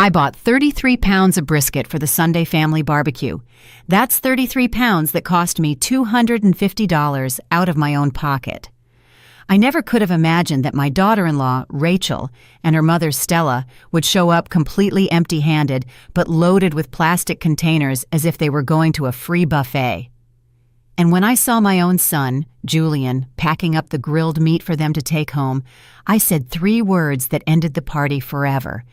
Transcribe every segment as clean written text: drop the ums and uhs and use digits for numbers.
I bought 33 pounds of brisket for the Sunday family barbecue. That's 33 pounds that cost me $250 out of my own pocket. I never could have imagined that my daughter-in-law, Rachel, and her mother, Stella, would show up completely empty-handed but loaded with plastic containers as if they were going to a free buffet. And when I saw my own son, Julian, packing up the grilled meat for them to take home, I said 3 words that ended the party forever.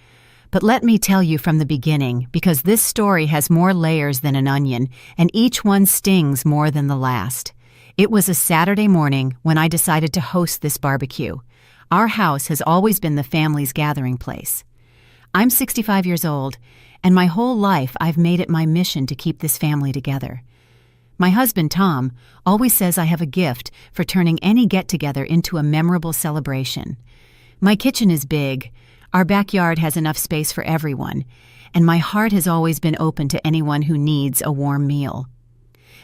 But let me tell you from the beginning, because this story has more layers than an onion, and each one stings more than the last. It was a Saturday morning when I decided to host this barbecue. Our house has always been the family's gathering place. I'm 65 years old, and my whole life I've made it my mission to keep this family together. My husband, Tom, always says I have a gift for turning any get-together into a memorable celebration. My kitchen is big, our backyard has enough space for everyone, and my heart has always been open to anyone who needs a warm meal.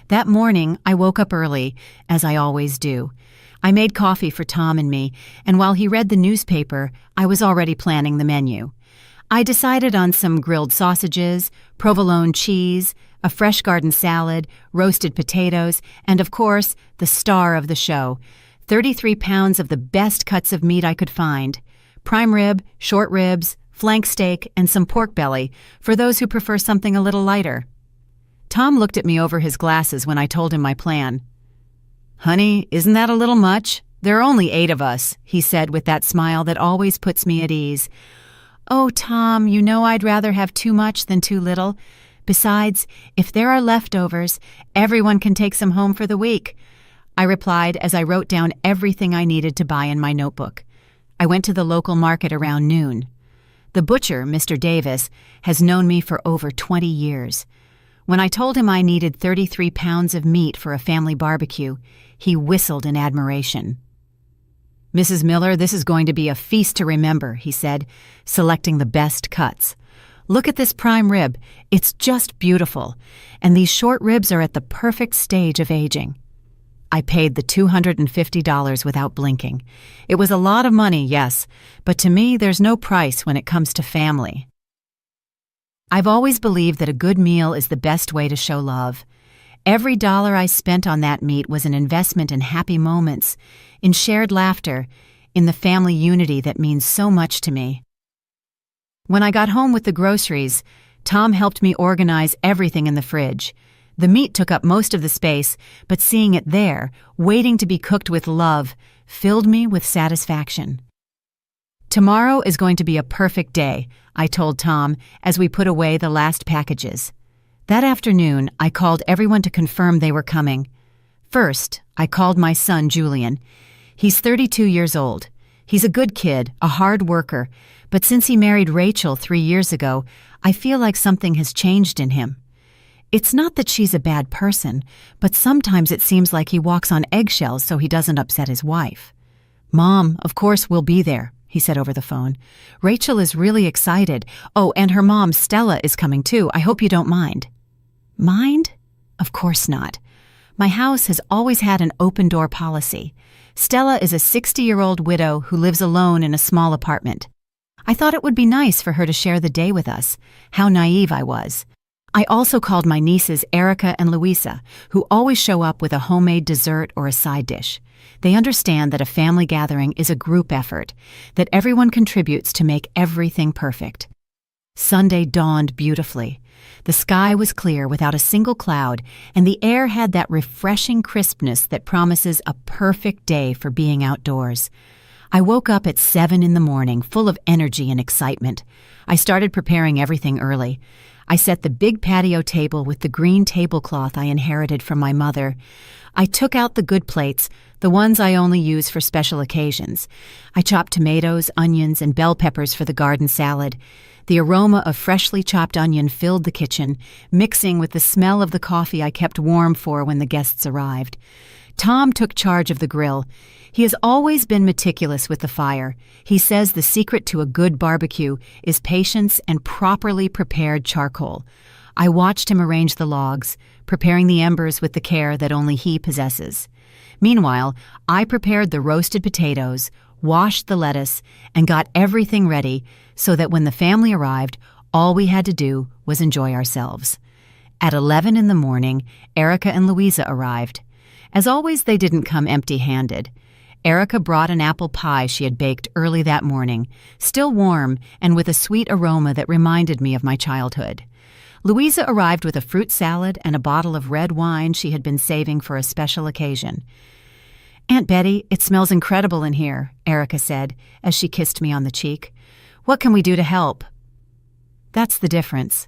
That morning, I woke up early, as I always do. I made coffee for Tom and me, and while he read the newspaper, I was already planning the menu. I decided on some grilled sausages, provolone cheese, a fresh garden salad, roasted potatoes, and of course, the star of the show, 33 pounds of the best cuts of meat I could find. Prime rib, short ribs, flank steak, and some pork belly, for those who prefer something a little lighter. Tom looked at me over his glasses when I told him my plan. "Honey, isn't that a little much? There are only 8 of us," he said with that smile that always puts me at ease. "Oh, Tom, you know I'd rather have too much than too little. Besides, if there are leftovers, everyone can take some home for the week," I replied as I wrote down everything I needed to buy in my notebook. I went to the local market around noon. The butcher, Mr. Davis, has known me for over 20 years. When I told him I needed 33 pounds of meat for a family barbecue, he whistled in admiration. "Mrs. Miller, this is going to be a feast to remember," he said, selecting the best cuts. "Look at this prime rib. It's just beautiful. And these short ribs are at the perfect stage of aging." I paid the $250 without blinking. It was a lot of money, yes, but to me there's no price when it comes to family. I've always believed that a good meal is the best way to show love. Every dollar I spent on that meat was an investment in happy moments, in shared laughter, in the family unity that means so much to me. When I got home with the groceries, Tom helped me organize everything in the fridge. The meat took up most of the space, but seeing it there, waiting to be cooked with love, filled me with satisfaction. "Tomorrow is going to be a perfect day," I told Tom as we put away the last packages. That afternoon, I called everyone to confirm they were coming. First, I called my son, Julian. He's 32 years old. He's a good kid, a hard worker, but since he married Rachel 3 years ago, I feel like something has changed in him. It's not that she's a bad person, but sometimes it seems like he walks on eggshells so he doesn't upset his wife. "Mom, of course we'll be there," he said over the phone. "Rachel is really excited. Oh, and her mom, Stella, is coming too. I hope you don't mind." Mind? Of course not. My house has always had an open-door policy. Stella is a 60-year-old widow who lives alone in a small apartment. I thought it would be nice for her to share the day with us. How naive I was. I also called my nieces Erica and Louisa, who always show up with a homemade dessert or a side dish. They understand that a family gathering is a group effort, that everyone contributes to make everything perfect. Sunday dawned beautifully. The sky was clear without a single cloud, and the air had that refreshing crispness that promises a perfect day for being outdoors. I woke up at 7 in the morning, full of energy and excitement. I started preparing everything early. I set the big patio table with the green tablecloth I inherited from my mother. I took out the good plates, the ones I only use for special occasions. I chopped tomatoes, onions, and bell peppers for the garden salad. The aroma of freshly chopped onion filled the kitchen, mixing with the smell of the coffee I kept warm for when the guests arrived. Tom took charge of the grill. He has always been meticulous with the fire. He says the secret to a good barbecue is patience and properly prepared charcoal. I watched him arrange the logs, preparing the embers with the care that only he possesses. Meanwhile, I prepared the roasted potatoes, washed the lettuce, and got everything ready so that when the family arrived, All we had to do was enjoy ourselves. At 11 in the morning, Erica and Louisa arrived. As always, they didn't come empty-handed. Erica brought an apple pie she had baked early that morning, still warm and with a sweet aroma that reminded me of my childhood. Louisa arrived with a fruit salad and a bottle of red wine she had been saving for a special occasion. "Aunt Betty, it smells incredible in here," Erica said as she kissed me on the cheek. "What can we do to help?" That's the difference.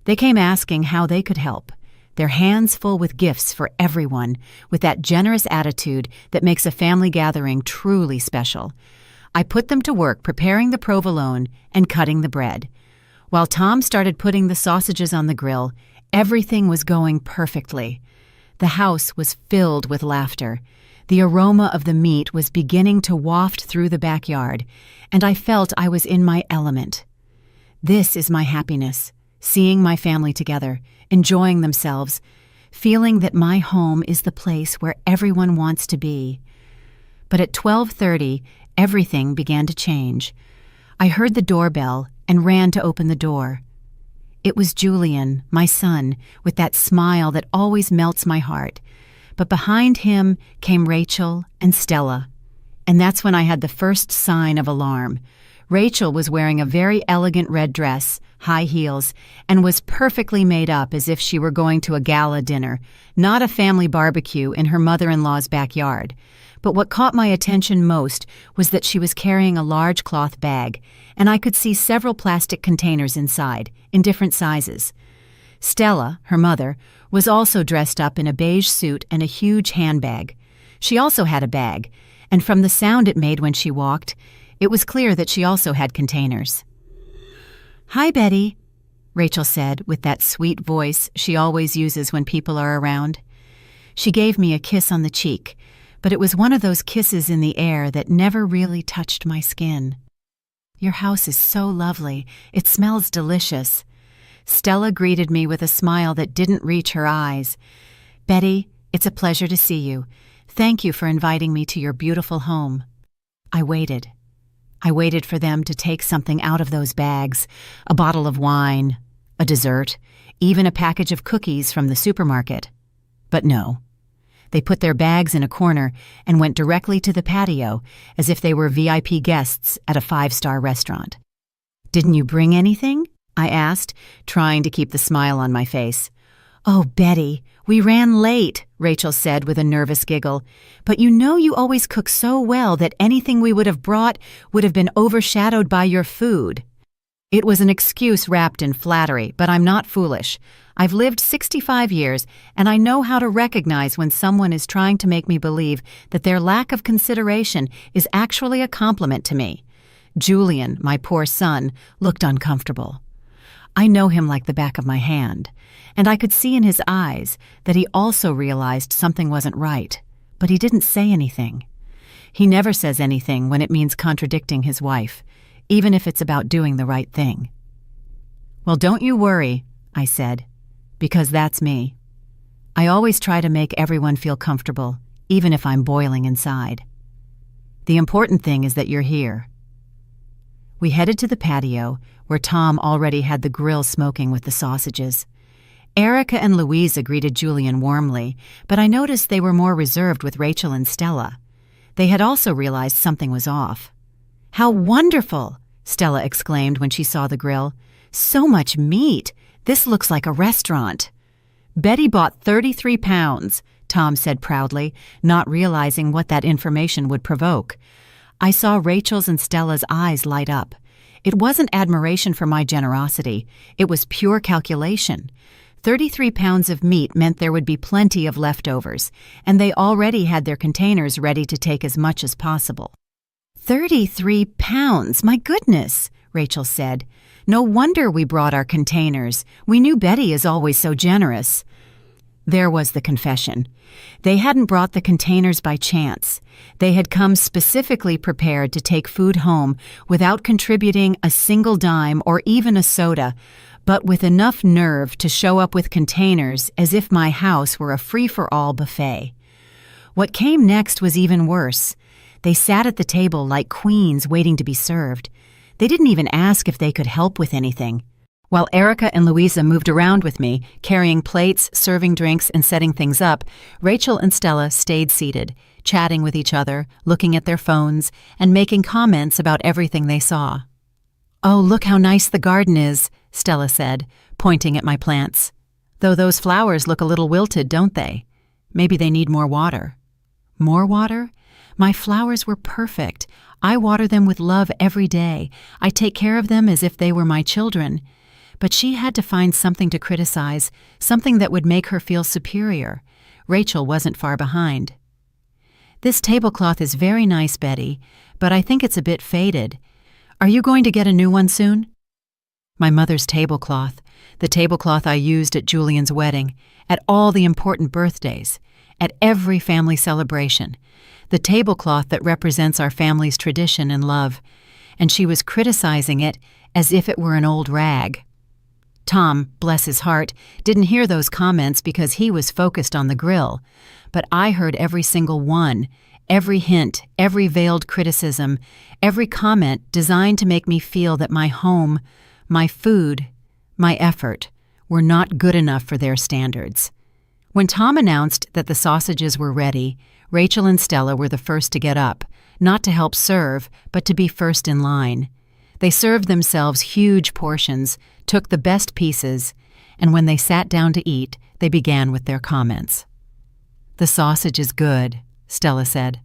They came asking how they could help, their hands full with gifts for everyone, with that generous attitude that makes a family gathering truly special. I put them to work preparing the provolone and cutting the bread. While Tom started putting the sausages on the grill, everything was going perfectly. The house was filled with laughter. The aroma of the meat was beginning to waft through the backyard, and I felt I was in my element. This is my happiness, seeing my family together, enjoying themselves, feeling that my home is the place where everyone wants to be. But at 12:30, everything began to change. I heard the doorbell and ran to open the door. It was Julian, my son, with that smile that always melts my heart. But behind him came Rachel and Stella. And that's when I had the first sign of alarm. Rachel was wearing a very elegant red dress, high heels, and was perfectly made up as if she were going to a gala dinner, not a family barbecue in her mother-in-law's backyard. But what caught my attention most was that she was carrying a large cloth bag, and I could see several plastic containers inside, in different sizes. Stella, her mother, was also dressed up in a beige suit and a huge handbag. She also had a bag, and from the sound it made when she walked, it was clear that she also had containers. "Hi, Betty," Rachel said with that sweet voice she always uses when people are around. She gave me a kiss on the cheek, but it was one of those kisses in the air that never really touched my skin. "Your house is so lovely. It smells delicious." Stella greeted me with a smile that didn't reach her eyes. "Betty, it's a pleasure to see you. Thank you for inviting me to your beautiful home." I waited. I waited for them to take something out of those bags, a bottle of wine, a dessert, even a package of cookies from the supermarket. But no. They put their bags in a corner and went directly to the patio as if they were VIP guests at a 5-star restaurant. "Didn't you bring anything?" I asked, trying to keep the smile on my face. "Oh, Betty, we ran late," Rachel said with a nervous giggle. "But you know you always cook so well that anything we would have brought would have been overshadowed by your food." It was an excuse wrapped in flattery, but I'm not foolish. I've lived 65 years, and I know how to recognize when someone is trying to make me believe that their lack of consideration is actually a compliment to me. Julian, my poor son, looked uncomfortable. I know him like the back of my hand, and I could see in his eyes that he also realized something wasn't right, but he didn't say anything. He never says anything when it means contradicting his wife, even if it's about doing the right thing. "Well, don't you worry," I said, "because that's me. I always try to make everyone feel comfortable, even if I'm boiling inside. The important thing is that you're here." We headed to the patio, where Tom already had the grill smoking with the sausages. Erica and Louisa greeted Julian warmly, but I noticed they were more reserved with Rachel and Stella. They had also realized something was off. "How wonderful!" Stella exclaimed when she saw the grill. "So much meat! This looks like a restaurant." "Betty bought 33 pounds, Tom said proudly, not realizing what that information would provoke. I saw Rachel's and Stella's eyes light up. It wasn't admiration for my generosity. It was pure calculation. 33 pounds of meat meant there would be plenty of leftovers, and they already had their containers ready to take as much as possible. 33 pounds, my goodness, Rachel said. No wonder we brought our containers. We knew Betty is always so generous. There was the confession. They hadn't brought the containers by chance. They had come specifically prepared to take food home without contributing a single dime or even a soda, but with enough nerve to show up with containers as if my house were a free-for-all buffet. What came next was even worse. They sat at the table like queens waiting to be served. They didn't even ask if they could help with anything. While Erica and Louisa moved around with me, carrying plates, serving drinks, and setting things up, Rachel and Stella stayed seated, chatting with each other, looking at their phones, and making comments about everything they saw. "Oh, look how nice the garden is," Stella said, pointing at my plants. "Though those flowers look a little wilted, don't they? Maybe they need more water." "More water? My flowers were perfect. I water them with love every day. I take care of them as if they were my children." But she had to find something to criticize, something that would make her feel superior. Rachel wasn't far behind. "This tablecloth is very nice, Betty, but I think it's a bit faded. Are you going to get a new one soon?" My mother's tablecloth, the tablecloth I used at Julian's wedding, at all the important birthdays, at every family celebration, the tablecloth that represents our family's tradition and love, and she was criticizing it as if it were an old rag. Tom, bless his heart, didn't hear those comments because he was focused on the grill, but I heard every single one, every hint, every veiled criticism, every comment designed to make me feel that my home, my food, my effort were not good enough for their standards. When Tom announced that the sausages were ready, Rachel and Stella were the first to get up, not to help serve, but to be first in line. They served themselves huge portions, took the best pieces, and when they sat down to eat, they began with their comments. "The sausage is good," Stella said,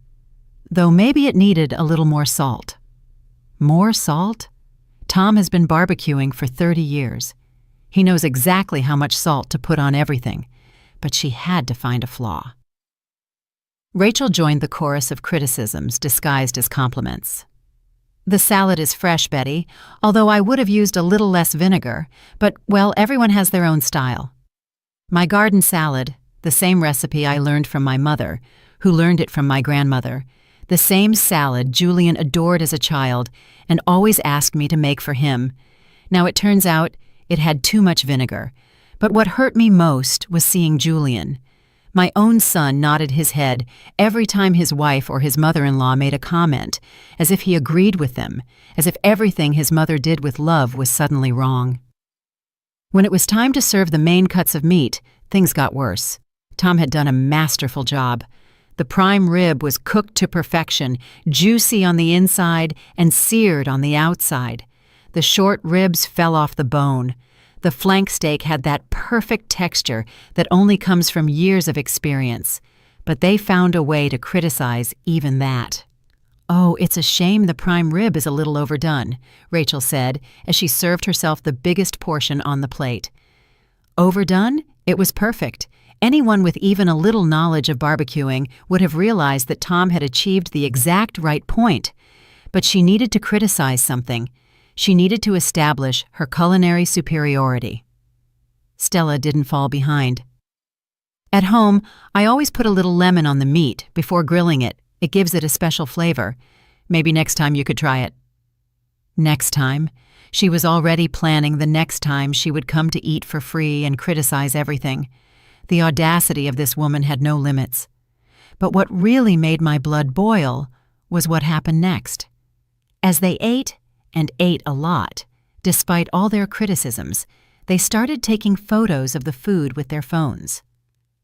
"though maybe it needed a little more salt." "More salt?" Tom has been barbecuing for 30 years. He knows exactly how much salt to put on everything, but she had to find a flaw. Rachel joined the chorus of criticisms disguised as compliments. "The salad is fresh, Betty, although I would have used a little less vinegar, but, well, everyone has their own style." My garden salad, the same recipe I learned from my mother, who learned it from my grandmother, the same salad Julian adored as a child and always asked me to make for him. Now it turns out it had too much vinegar, but what hurt me most was seeing Julian. My own son nodded his head every time his wife or his mother-in-law made a comment, as if he agreed with them, as if everything his mother did with love was suddenly wrong. When it was time to serve the main cuts of meat, things got worse. Tom had done a masterful job. The prime rib was cooked to perfection, juicy on the inside and seared on the outside. The short ribs fell off the bone. The flank steak had that perfect texture that only comes from years of experience, but they found a way to criticize even that. "Oh, it's a shame the prime rib is a little overdone," Rachel said as she served herself the biggest portion on the plate. Overdone? It was perfect. Anyone with even a little knowledge of barbecuing would have realized that Tom had achieved the exact right point. But she needed to criticize something. She needed to establish her culinary superiority. Stella didn't fall behind. "At home, I always put a little lemon on the meat before grilling it. It gives it a special flavor. Maybe next time you could try it." Next time? She was already planning the next time she would come to eat for free and criticize everything. The audacity of this woman had no limits. But what really made my blood boil was what happened next. As they ate, and ate a lot, despite all their criticisms, they started taking photos of the food with their phones.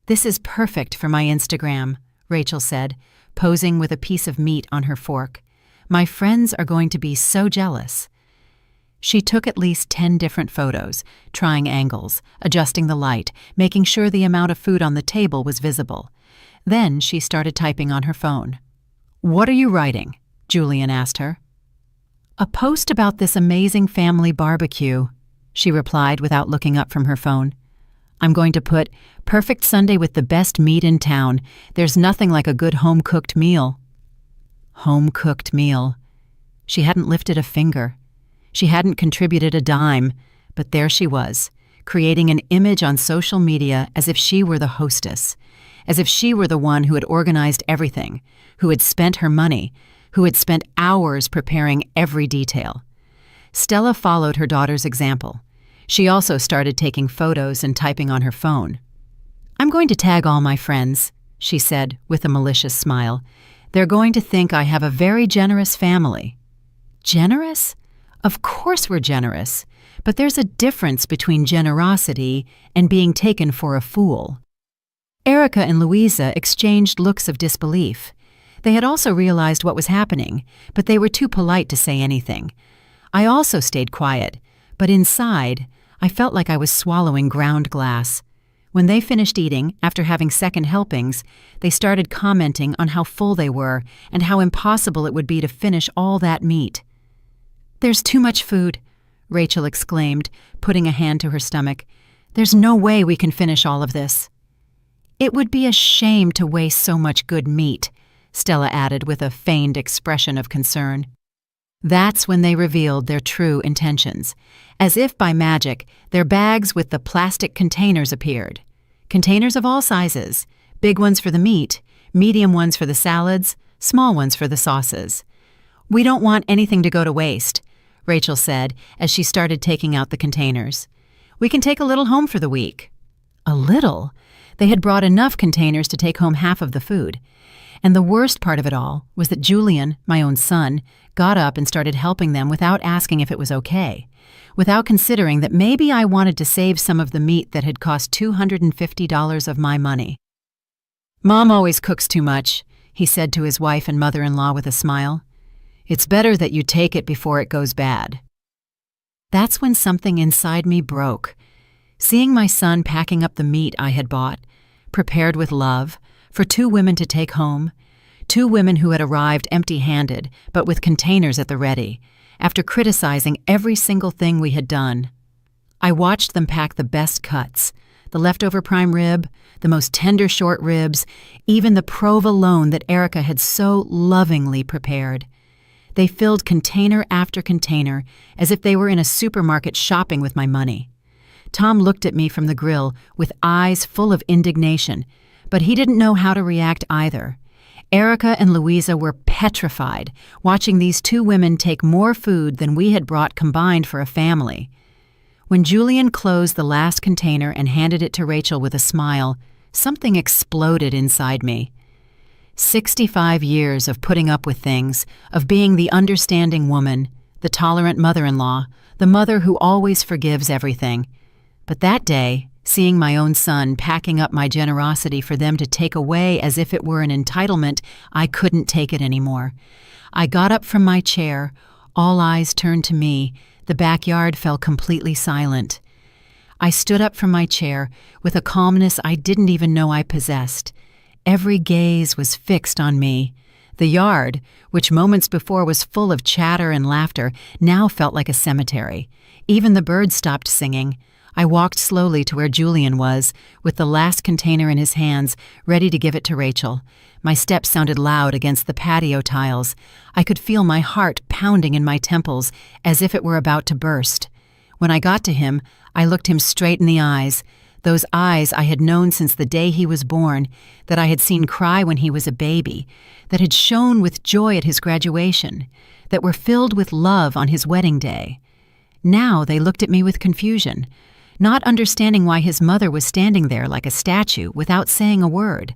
"This is perfect for my Instagram," Rachel said, posing with a piece of meat on her fork. "My friends are going to be so jealous." She took at least 10 different photos, trying angles, adjusting the light, making sure the amount of food on the table was visible. Then she started typing on her phone. "What are you writing?" Julian asked her. "A post about this amazing family barbecue," she replied without looking up from her phone. "I'm going to put, 'Perfect Sunday with the best meat in town. There's nothing like a good home-cooked meal.'" Home-cooked meal. She hadn't lifted a finger. She hadn't contributed a dime, but there she was, creating an image on social media as if she were the hostess, as if she were the one who had organized everything, who had spent her money, who had spent hours preparing every detail. Stella followed her daughter's example. She also started taking photos and typing on her phone. "I'm going to tag all my friends," she said with a malicious smile. "They're going to think I have a very generous family." "Generous? Of course we're generous, but there's a difference between generosity and being taken for a fool. Erica and Louisa exchanged looks of disbelief. They had also realized what was happening, but they were too polite to say anything. I also stayed quiet, but inside, I felt like I was swallowing ground glass. When they finished eating, after having second helpings, they started commenting on how full they were and how impossible it would be to finish all that meat. "There's too much food," Rachel exclaimed, putting a hand to her stomach. "There's no way we can finish all of this." "It would be a shame to waste so much good meat," Stella added with a feigned expression of concern. That's when they revealed their true intentions. As if by magic, their bags with the plastic containers appeared. Containers of all sizes, big ones for the meat, medium ones for the salads, small ones for the sauces. "We don't want anything to go to waste," Rachel said as she started taking out the containers. "We can take a little home for the week." A little? They had brought enough containers to take home half of the food. And the worst part of it all was that Julian, my own son, got up and started helping them without asking if it was okay, without considering that maybe I wanted to save some of the meat that had cost $250 of my money. "Mom always cooks too much," he said to his wife and mother-in-law with a smile. "It's better that you take it before it goes bad." That's when something inside me broke. Seeing my son packing up the meat I had bought, prepared with love, for 2 women to take home, 2 women who had arrived empty-handed but with containers at the ready, after criticizing every single thing we had done. I watched them pack the best cuts, the leftover prime rib, the most tender short ribs, even the provolone that Erica had so lovingly prepared. They filled container after container as if they were in a supermarket shopping with my money. Tom looked at me from the grill with eyes full of indignation, but he didn't know how to react either. Erica and Louisa were petrified, watching these 2 women take more food than we had brought combined for a family. When Julian closed the last container and handed it to Rachel with a smile, something exploded inside me. 65 years of putting up with things, of being the understanding woman, the tolerant mother-in-law, the mother who always forgives everything. But that day, seeing my own son packing up my generosity for them to take away as if it were an entitlement, I couldn't take it anymore. I got up from my chair, all eyes turned to me. The backyard fell completely silent. I stood up from my chair with a calmness I didn't even know I possessed. Every gaze was fixed on me. The yard, which moments before was full of chatter and laughter, now felt like a cemetery. Even the birds stopped singing. I walked slowly to where Julian was, with the last container in his hands, ready to give it to Rachel. My steps sounded loud against the patio tiles. I could feel my heart pounding in my temples, as if it were about to burst. When I got to him, I looked him straight in the eyes, those eyes I had known since the day he was born, that I had seen cry when he was a baby, that had shone with joy at his graduation, that were filled with love on his wedding day. Now they looked at me with confusion, not understanding why his mother was standing there like a statue without saying a word.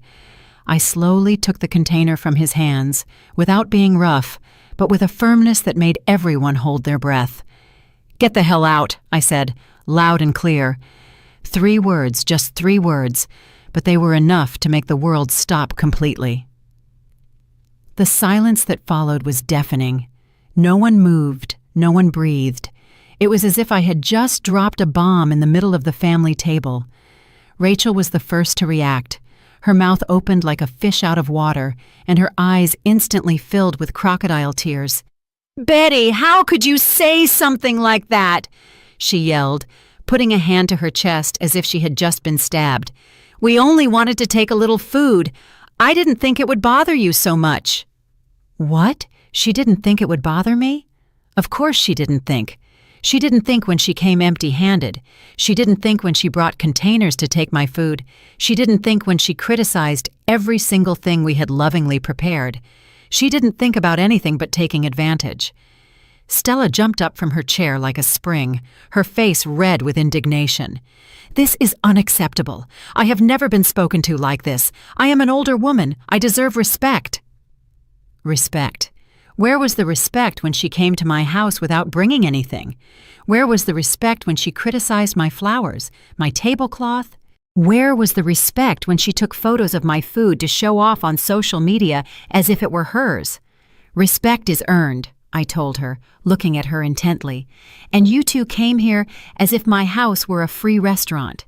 I slowly took the container from his hands, without being rough, but with a firmness that made everyone hold their breath. "Get the hell out," I said, loud and clear. 3 words, just 3 words, but they were enough to make the world stop completely. The silence that followed was deafening. No one moved, no one breathed. It was as if I had just dropped a bomb in the middle of the family table. Rachel was the first to react. Her mouth opened like a fish out of water, and her eyes instantly filled with crocodile tears. "Betty, how could you say something like that?" she yelled, putting a hand to her chest as if she had just been stabbed. "We only wanted to take a little food. I didn't think it would bother you so much." What? She didn't think it would bother me? Of course she didn't think. She didn't think when she came empty-handed. She didn't think when she brought containers to take my food. She didn't think when she criticized every single thing we had lovingly prepared. She didn't think about anything but taking advantage. Stella jumped up from her chair like a spring, her face red with indignation. "This is unacceptable. I have never been spoken to like this. I am an older woman. I deserve respect." Respect. Where was the respect when she came to my house without bringing anything? Where was the respect when she criticized my flowers, my tablecloth? Where was the respect when she took photos of my food to show off on social media as if it were hers? Respect is earned, I told her, looking at her intently, and you two came here as if my house were a free restaurant.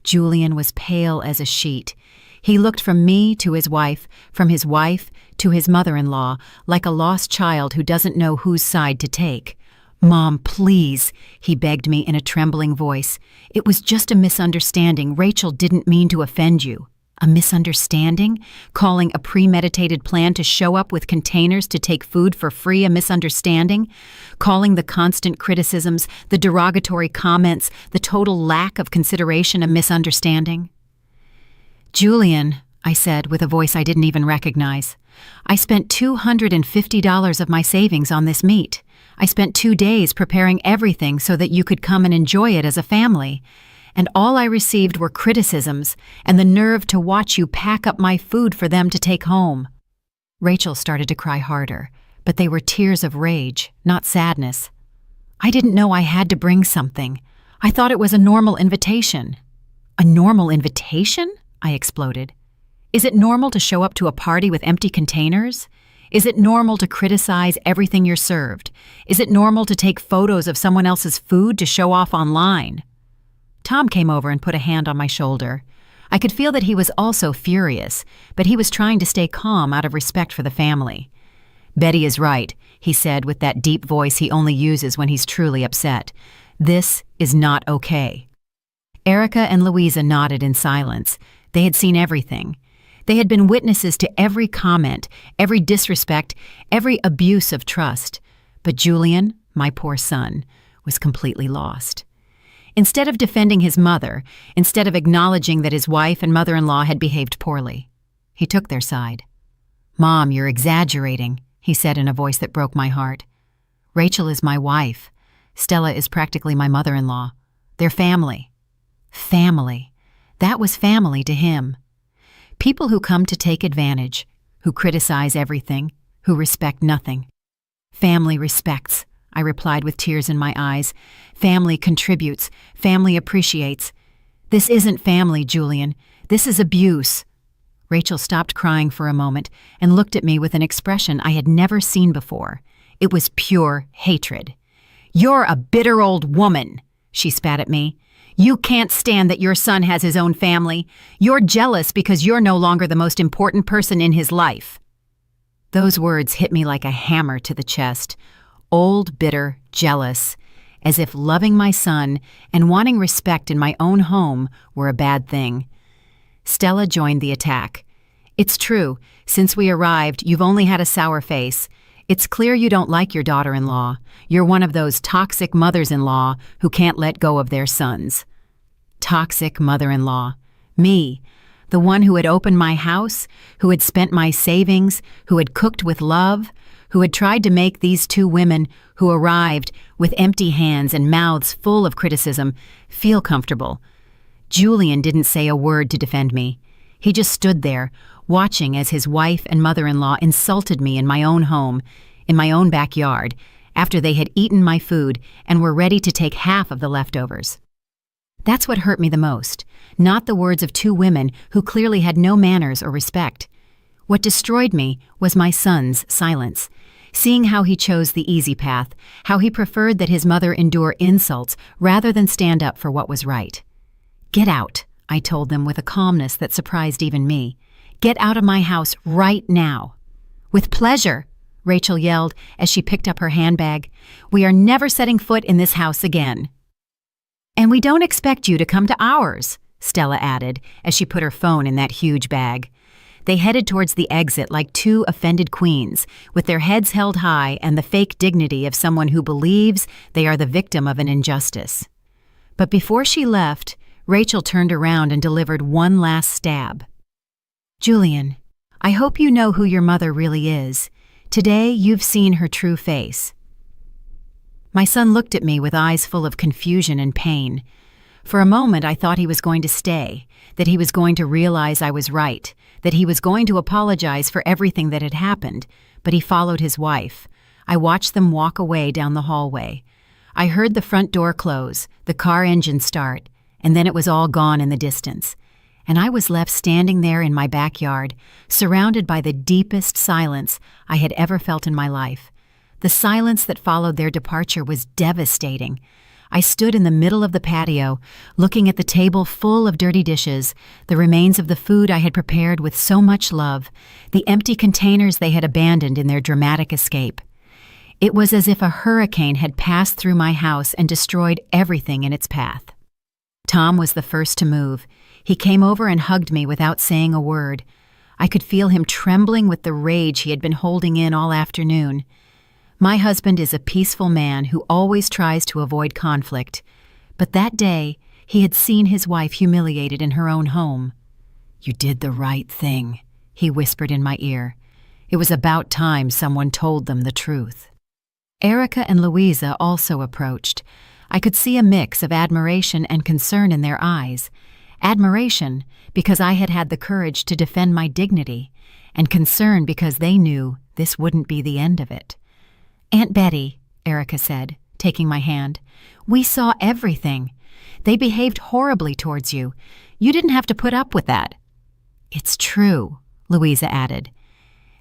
Julian was pale as a sheet. He looked from me to his wife, from his wife to his mother-in-law, like a lost child who doesn't know whose side to take. "Mom, please," he begged me in a trembling voice. "It was just a misunderstanding. Rachel didn't mean to offend you." A misunderstanding? Calling a premeditated plan to show up with containers to take food for free a misunderstanding? Calling the constant criticisms, the derogatory comments, the total lack of consideration a misunderstanding? "Julian," I said with a voice I didn't even recognize, "I spent $250 of my savings on this meat. I spent 2 days preparing everything so that you could come and enjoy it as a family. And all I received were criticisms and the nerve to watch you pack up my food for them to take home." Rachel started to cry harder, but they were tears of rage, not sadness. "I didn't know I had to bring something. I thought it was a normal invitation." "A normal invitation?" I exploded. "Is it normal to show up to a party with empty containers? Is it normal to criticize everything you're served? Is it normal to take photos of someone else's food to show off online?" Tom came over and put a hand on my shoulder. I could feel that he was also furious, but he was trying to stay calm out of respect for the family. "Betty is right," he said with that deep voice he only uses when he's truly upset. "This is not okay." Erica and Louisa nodded in silence. They had seen everything. They had been witnesses to every comment, every disrespect, every abuse of trust. But Julian, my poor son, was completely lost. Instead of defending his mother, instead of acknowledging that his wife and mother-in-law had behaved poorly, he took their side. "Mom, you're exaggerating," he said in a voice that broke my heart. "Rachel is my wife. Stella is practically my mother-in-law. They're family." Family. That was family to him. People who come to take advantage, who criticize everything, who respect nothing. "Family respects," I replied with tears in my eyes. "Family contributes. Family appreciates. This isn't family, Julian. This is abuse." Rachel stopped crying for a moment and looked at me with an expression I had never seen before. It was pure hatred. "You're a bitter old woman," she spat at me. "You can't stand that your son has his own family. You're jealous because you're no longer the most important person in his life." Those words hit me like a hammer to the chest. Old, bitter, jealous, as if loving my son and wanting respect in my own home were a bad thing. Stella joined the attack. "It's true. Since we arrived, you've only had a sour face. It's clear you don't like your daughter-in-law. You're one of those toxic mothers-in-law who can't let go of their sons." Toxic mother-in-law. Me, the one who had opened my house, who had spent my savings, who had cooked with love, who had tried to make these two women who arrived with empty hands and mouths full of criticism feel comfortable. Julian didn't say a word to defend me. He just stood there, watching as his wife and mother-in-law insulted me in my own home, in my own backyard, after they had eaten my food and were ready to take half of the leftovers. That's what hurt me the most, not the words of two women who clearly had no manners or respect. What destroyed me was my son's silence, seeing how he chose the easy path, how he preferred that his mother endure insults rather than stand up for what was right. "Get out," I told them with a calmness that surprised even me. "Get out of my house right now." "With pleasure," Rachel yelled as she picked up her handbag. "We are never setting foot in this house again." "And we don't expect you to come to ours," Stella added as she put her phone in that huge bag. They headed towards the exit like two offended queens, with their heads held high and the fake dignity of someone who believes they are the victim of an injustice. But before she left, Rachel turned around and delivered one last stab. "Julian, I hope you know who your mother really is. Today you've seen her true face." My son looked at me with eyes full of confusion and pain. For a moment, I thought he was going to stay, that he was going to realize I was right, that he was going to apologize for everything that had happened, but he followed his wife. I watched them walk away down the hallway. I heard the front door close, the car engine start, and then it was all gone in the distance. And I was left standing there in my backyard, surrounded by the deepest silence I had ever felt in my life. The silence that followed their departure was devastating. I stood in the middle of the patio, looking at the table full of dirty dishes, the remains of the food I had prepared with so much love, the empty containers they had abandoned in their dramatic escape. It was as if a hurricane had passed through my house and destroyed everything in its path. Tom was the first to move. He came over and hugged me without saying a word. I could feel him trembling with the rage he had been holding in all afternoon. My husband is a peaceful man who always tries to avoid conflict, but that day he had seen his wife humiliated in her own home. "You did the right thing," he whispered in my ear. It was about time someone told them the truth. Erica and Louisa also approached. I could see a mix of admiration and concern in their eyes. Admiration because I had had the courage to defend my dignity, and concern because they knew this wouldn't be the end of it. "Aunt Betty," Erica said, taking my hand, "we saw everything. They behaved horribly towards you. You didn't have to put up with that." "It's true," Louisa added.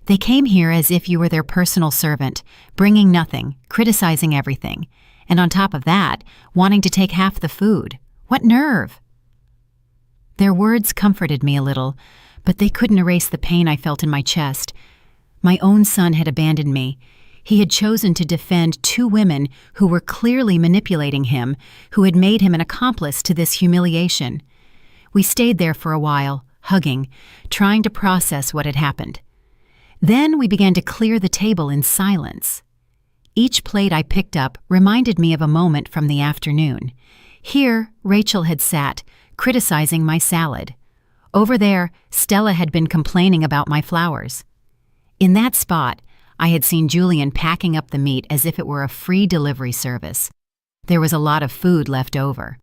"They came here as if you were their personal servant, bringing nothing, criticizing everything, and on top of that, wanting to take half the food. What nerve!" Their words comforted me a little, but they couldn't erase the pain I felt in my chest. My own son had abandoned me. He had chosen to defend two women who were clearly manipulating him, who had made him an accomplice to this humiliation. We stayed there for a while, hugging, trying to process what had happened. Then we began to clear the table in silence. Each plate I picked up reminded me of a moment from the afternoon. Here, Rachel had sat, criticizing my salad. Over there, Stella had been complaining about my flowers. In that spot, I had seen Julian packing up the meat as if it were a free delivery service. There was a lot of food left over.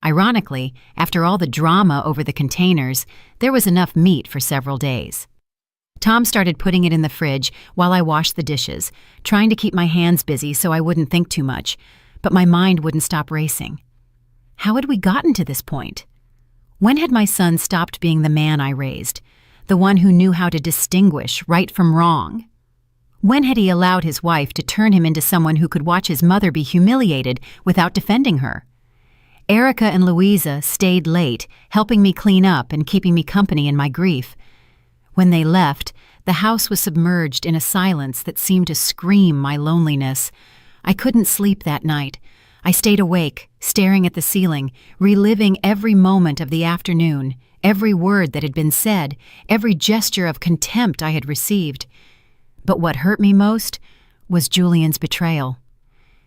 Ironically, after all the drama over the containers, there was enough meat for several days. Tom started putting it in the fridge while I washed the dishes, trying to keep my hands busy so I wouldn't think too much, but my mind wouldn't stop racing. How had we gotten to this point? When had my son stopped being the man I raised, the one who knew how to distinguish right from wrong? When had he allowed his wife to turn him into someone who could watch his mother be humiliated without defending her? Erica and Louisa stayed late, helping me clean up and keeping me company in my grief. When they left, the house was submerged in a silence that seemed to scream my loneliness. I couldn't sleep that night. I stayed awake, staring at the ceiling, reliving every moment of the afternoon, every word that had been said, every gesture of contempt I had received. But what hurt me most was Julian's betrayal.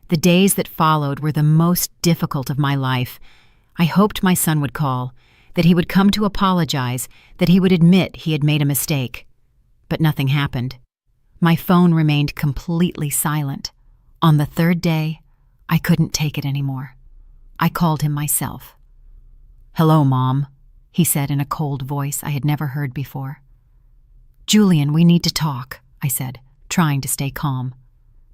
The days that followed were the most difficult of my life. I hoped my son would call, that he would come to apologize, that he would admit he had made a mistake. But nothing happened. My phone remained completely silent. On the third day, I couldn't take it anymore. I called him myself. "Hello, Mom," he said in a cold voice I had never heard before. "Julian, we need to talk," I said, trying to stay calm.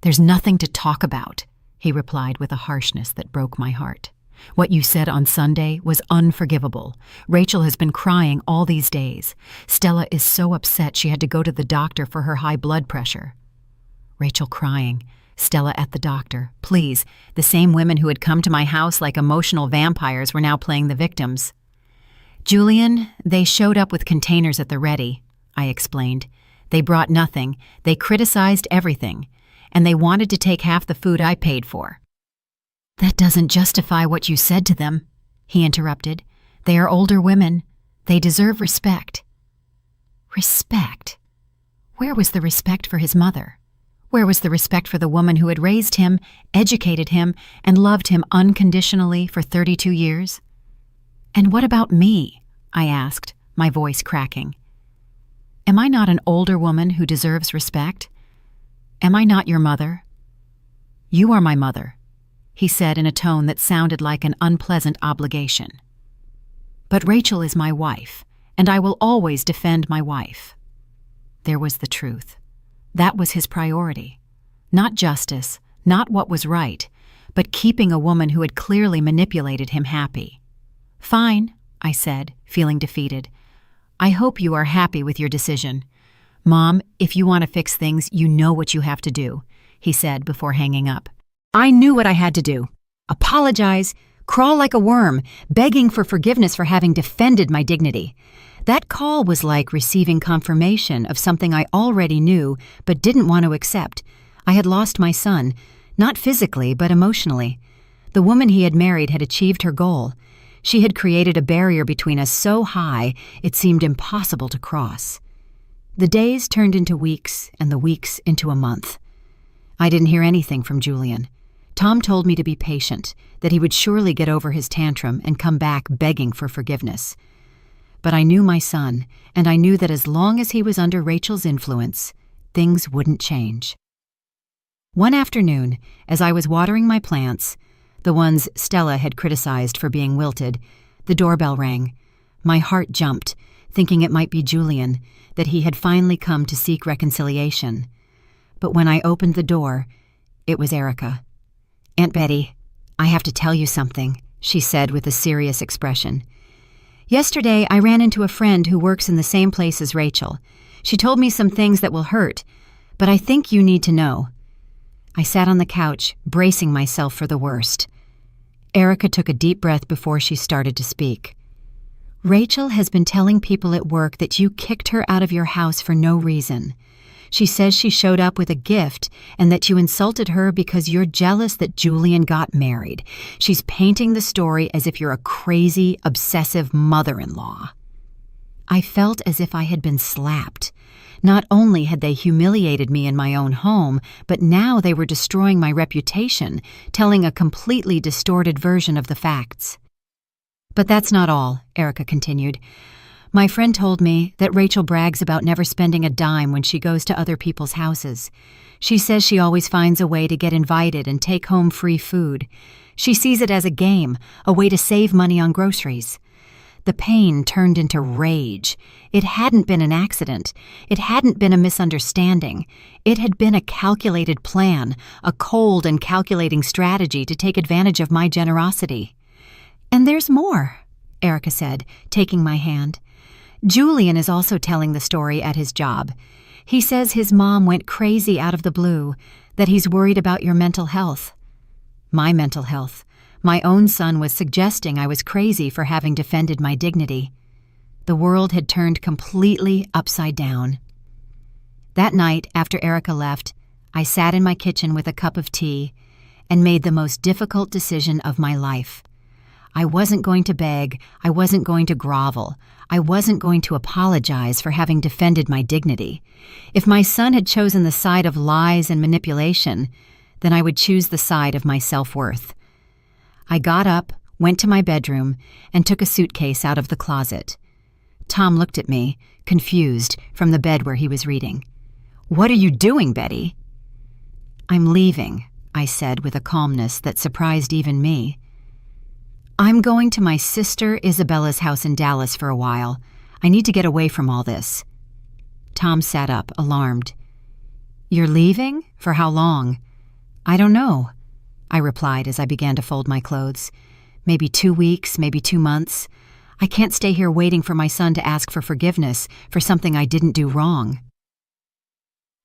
"There's nothing to talk about," he replied with a harshness that broke my heart. "What you said on Sunday was unforgivable. Rachel has been crying all these days. Stella is so upset she had to go to the doctor for her high blood pressure." Rachel crying, Stella at the doctor. Please, the same women who had come to my house like emotional vampires were now playing the victims. "Julian, they showed up with containers at the ready," I explained. "They brought nothing, they criticized everything, and they wanted to take half the food I paid for." "That doesn't justify what you said to them," he interrupted. "They are older women. They deserve respect." Respect? Where was the respect for his mother? Where was the respect for the woman who had raised him, educated him, and loved him unconditionally for 32 years? "And what about me?" I asked, my voice cracking. "Am I not an older woman who deserves respect? Am I not your mother?" "You are my mother." he said in a tone that sounded like an unpleasant obligation. "But Rachel is my wife, and I will always defend my wife." There was the truth. That was his priority. Not justice, not what was right, but keeping a woman who had clearly manipulated him happy. "Fine," I said, feeling defeated. "I hope you are happy with your decision. Mom, if you want to fix things, you know what you have to do," he said before hanging up. I knew what I had to do. Apologize, crawl like a worm, begging for forgiveness for having defended my dignity. That call was like receiving confirmation of something I already knew but didn't want to accept. I had lost my son, not physically but emotionally. The woman he had married had achieved her goal. She had created a barrier between us so high it seemed impossible to cross. The days turned into weeks and the weeks into a month. I didn't hear anything from Julian. Tom told me to be patient, that he would surely get over his tantrum and come back begging for forgiveness. But I knew my son, and I knew that as long as he was under Rachel's influence, things wouldn't change. One afternoon, as I was watering my plants, the ones Stella had criticized for being wilted, the doorbell rang. My heart jumped, thinking it might be Julian, that he had finally come to seek reconciliation. But when I opened the door, it was Erica. "Aunt Betty, I have to tell you something," she said with a serious expression. "Yesterday, I ran into a friend who works in the same place as Rachel. She told me some things that will hurt, but I think you need to know." I sat on the couch, bracing myself for the worst. Erica took a deep breath before she started to speak. "Rachel has been telling people at work that you kicked her out of your house for no reason. She says she showed up with a gift and that you insulted her because you're jealous that Julian got married. She's painting the story as if you're a crazy, obsessive mother-in-law." I felt as if I had been slapped. Not only had they humiliated me in my own home, but now they were destroying my reputation, telling a completely distorted version of the facts. "But that's not all," Erica continued. "My friend told me that Rachel brags about never spending a dime when she goes to other people's houses. She says she always finds a way to get invited and take home free food. She sees it as a game, a way to save money on groceries." The pain turned into rage. It hadn't been an accident. It hadn't been a misunderstanding. It had been a calculated plan, a cold and calculating strategy to take advantage of my generosity. "And there's more," Erica said, taking my hand. "Julian is also telling the story at his job. He says his mom went crazy out of the blue, that he's worried about your mental health." My mental health. My own son was suggesting I was crazy for having defended my dignity. The world had turned completely upside down. That night, after Erica left, I sat in my kitchen with a cup of tea and made the most difficult decision of my life. I wasn't going to beg, I wasn't going to grovel, I wasn't going to apologize for having defended my dignity. If my son had chosen the side of lies and manipulation, then I would choose the side of my self-worth. I got up, went to my bedroom, and took a suitcase out of the closet. Tom looked at me, confused, from the bed where he was reading. "What are you doing, Betty?" "I'm leaving," I said with a calmness that surprised even me. "I'm going to my sister Isabella's house in Dallas for a while. I need to get away from all this." Tom sat up, alarmed. "You're leaving? For how long?" "I don't know," I replied as I began to fold my clothes. "Maybe 2 weeks, maybe 2 months. I can't stay here waiting for my son to ask for forgiveness for something I didn't do wrong."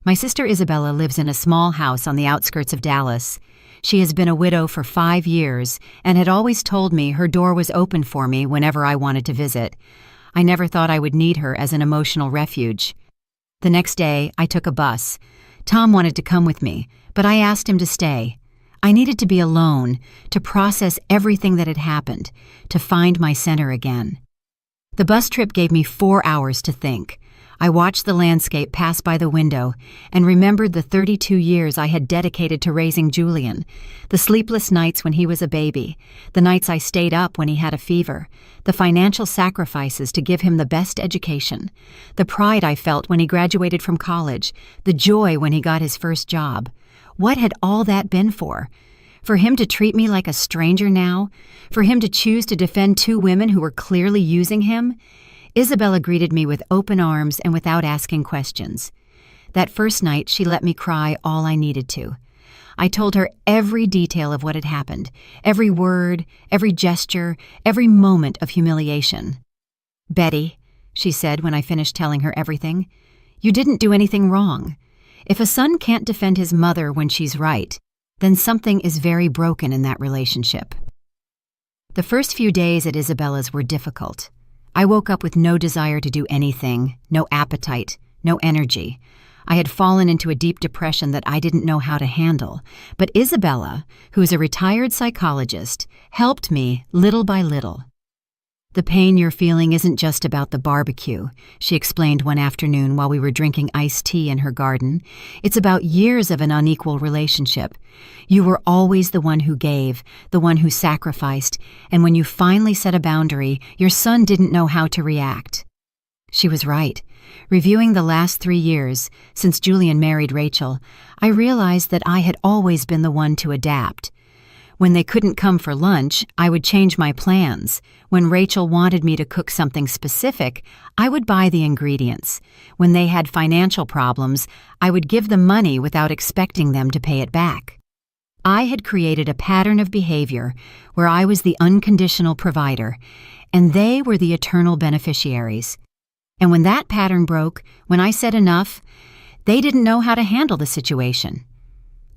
My sister Isabella lives in a small house on the outskirts of Dallas. She has been a widow for 5 years and had always told me her door was open for me whenever I wanted to visit. I never thought I would need her as an emotional refuge. The next day, I took a bus. Tom wanted to come with me, but I asked him to stay. I needed to be alone, to process everything that had happened, to find my center again. The bus trip gave me 4 hours to think. I watched the landscape pass by the window and remembered the 32 years I had dedicated to raising Julian, the sleepless nights when he was a baby, the nights I stayed up when he had a fever, the financial sacrifices to give him the best education, the pride I felt when he graduated from college, the joy when he got his first job. What had all that been for? For him to treat me like a stranger now, for him to choose to defend two women who were clearly using him, Isabella greeted me with open arms and without asking questions. That first night, she let me cry all I needed to. I told her every detail of what had happened, every word, every gesture, every moment of humiliation. "Betty," she said when I finished telling her everything, "you didn't do anything wrong. If a son can't defend his mother when she's right, then something is very broken in that relationship." The first few days at Isabella's were difficult. I woke up with no desire to do anything, no appetite, no energy. I had fallen into a deep depression that I didn't know how to handle, but Isabella, who's a retired psychologist, helped me little by little. "The pain you're feeling isn't just about the barbecue," she explained one afternoon while we were drinking iced tea in her garden. "It's about years of an unequal relationship. You were always the one who gave, the one who sacrificed, and when you finally set a boundary, your son didn't know how to react." She was right. Reviewing the last 3 years, since Julian married Rachel, I realized that I had always been the one to adapt. When they couldn't come for lunch, I would change my plans. When Rachel wanted me to cook something specific, I would buy the ingredients. When they had financial problems, I would give them money without expecting them to pay it back. I had created a pattern of behavior where I was the unconditional provider, and they were the eternal beneficiaries. And when that pattern broke, when I said enough, they didn't know how to handle the situation.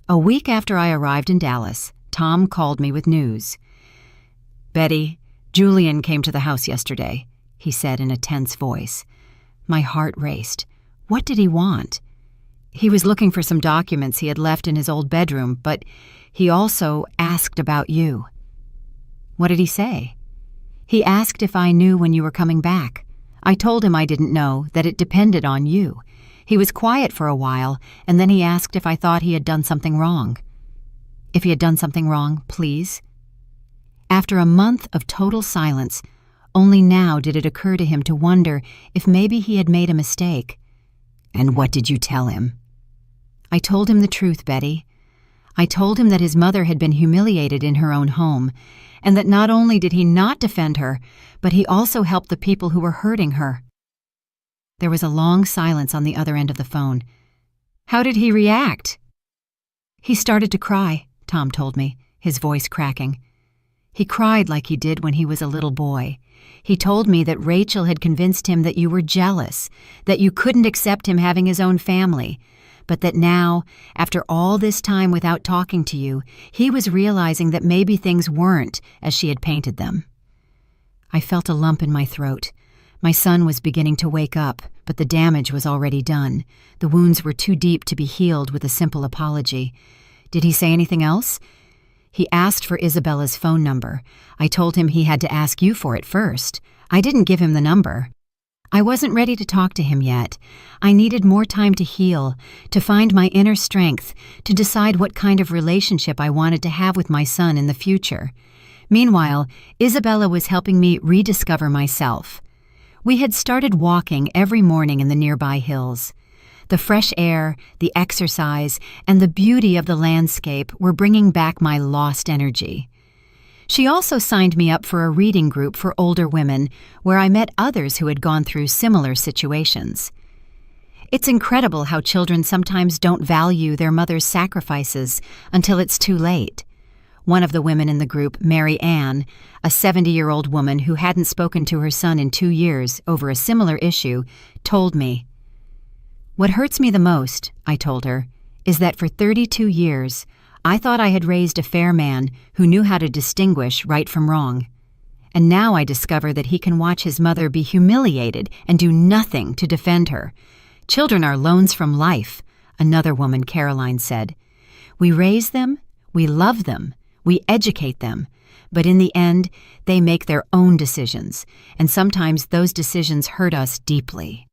A week after I arrived in Dallas, Tom called me with news. "Betty, Julian came to the house yesterday," he said in a tense voice. My heart raced. What did he want? He was looking for some documents he had left in his old bedroom, but he also asked about you. "What did he say?" "He asked if I knew when you were coming back. I told him I didn't know, that it depended on you. He was quiet for a while, and then he asked if I thought he had done something wrong." "If he had done something wrong, please?" After a month of total silence, only now did it occur to him to wonder if maybe he had made a mistake. "And what did you tell him?" "I told him the truth, Betty. I told him that his mother had been humiliated in her own home, and that not only did he not defend her, but he also helped the people who were hurting her." There was a long silence on the other end of the phone. "How did he react?" "He started to cry," Tom told me, his voice cracking. "He cried like he did when he was a little boy. He told me that Rachel had convinced him that you were jealous, that you couldn't accept him having his own family, but that now, after all this time without talking to you, he was realizing that maybe things weren't as she had painted them." I felt a lump in my throat. My son was beginning to wake up, but the damage was already done. The wounds were too deep to be healed with a simple apology. "Did he say anything else?" "He asked for Isabella's phone number. I told him he had to ask you for it first. I didn't give him the number. I wasn't ready to talk to him yet. I needed more time to heal, to find my inner strength, to decide what kind of relationship I wanted to have with my son in the future. Meanwhile, Isabella was helping me rediscover myself. We had started walking every morning in the nearby hills. The fresh air, the exercise, and the beauty of the landscape were bringing back my lost energy. She also signed me up for a reading group for older women where I met others who had gone through similar situations. It's incredible how children sometimes don't value their mother's sacrifices until it's too late. One of the women in the group, Mary Ann, a 70-year-old woman who hadn't spoken to her son in 2 years over a similar issue, told me, "What hurts me the most," I told her, "is that for 32 years, I thought I had raised a fair man who knew how to distinguish right from wrong. And now I discover that he can watch his mother be humiliated and do nothing to defend her. Children are loans from life," another woman, Caroline, said. "We raise them, we love them, we educate them, but in the end, they make their own decisions, and sometimes those decisions hurt us deeply."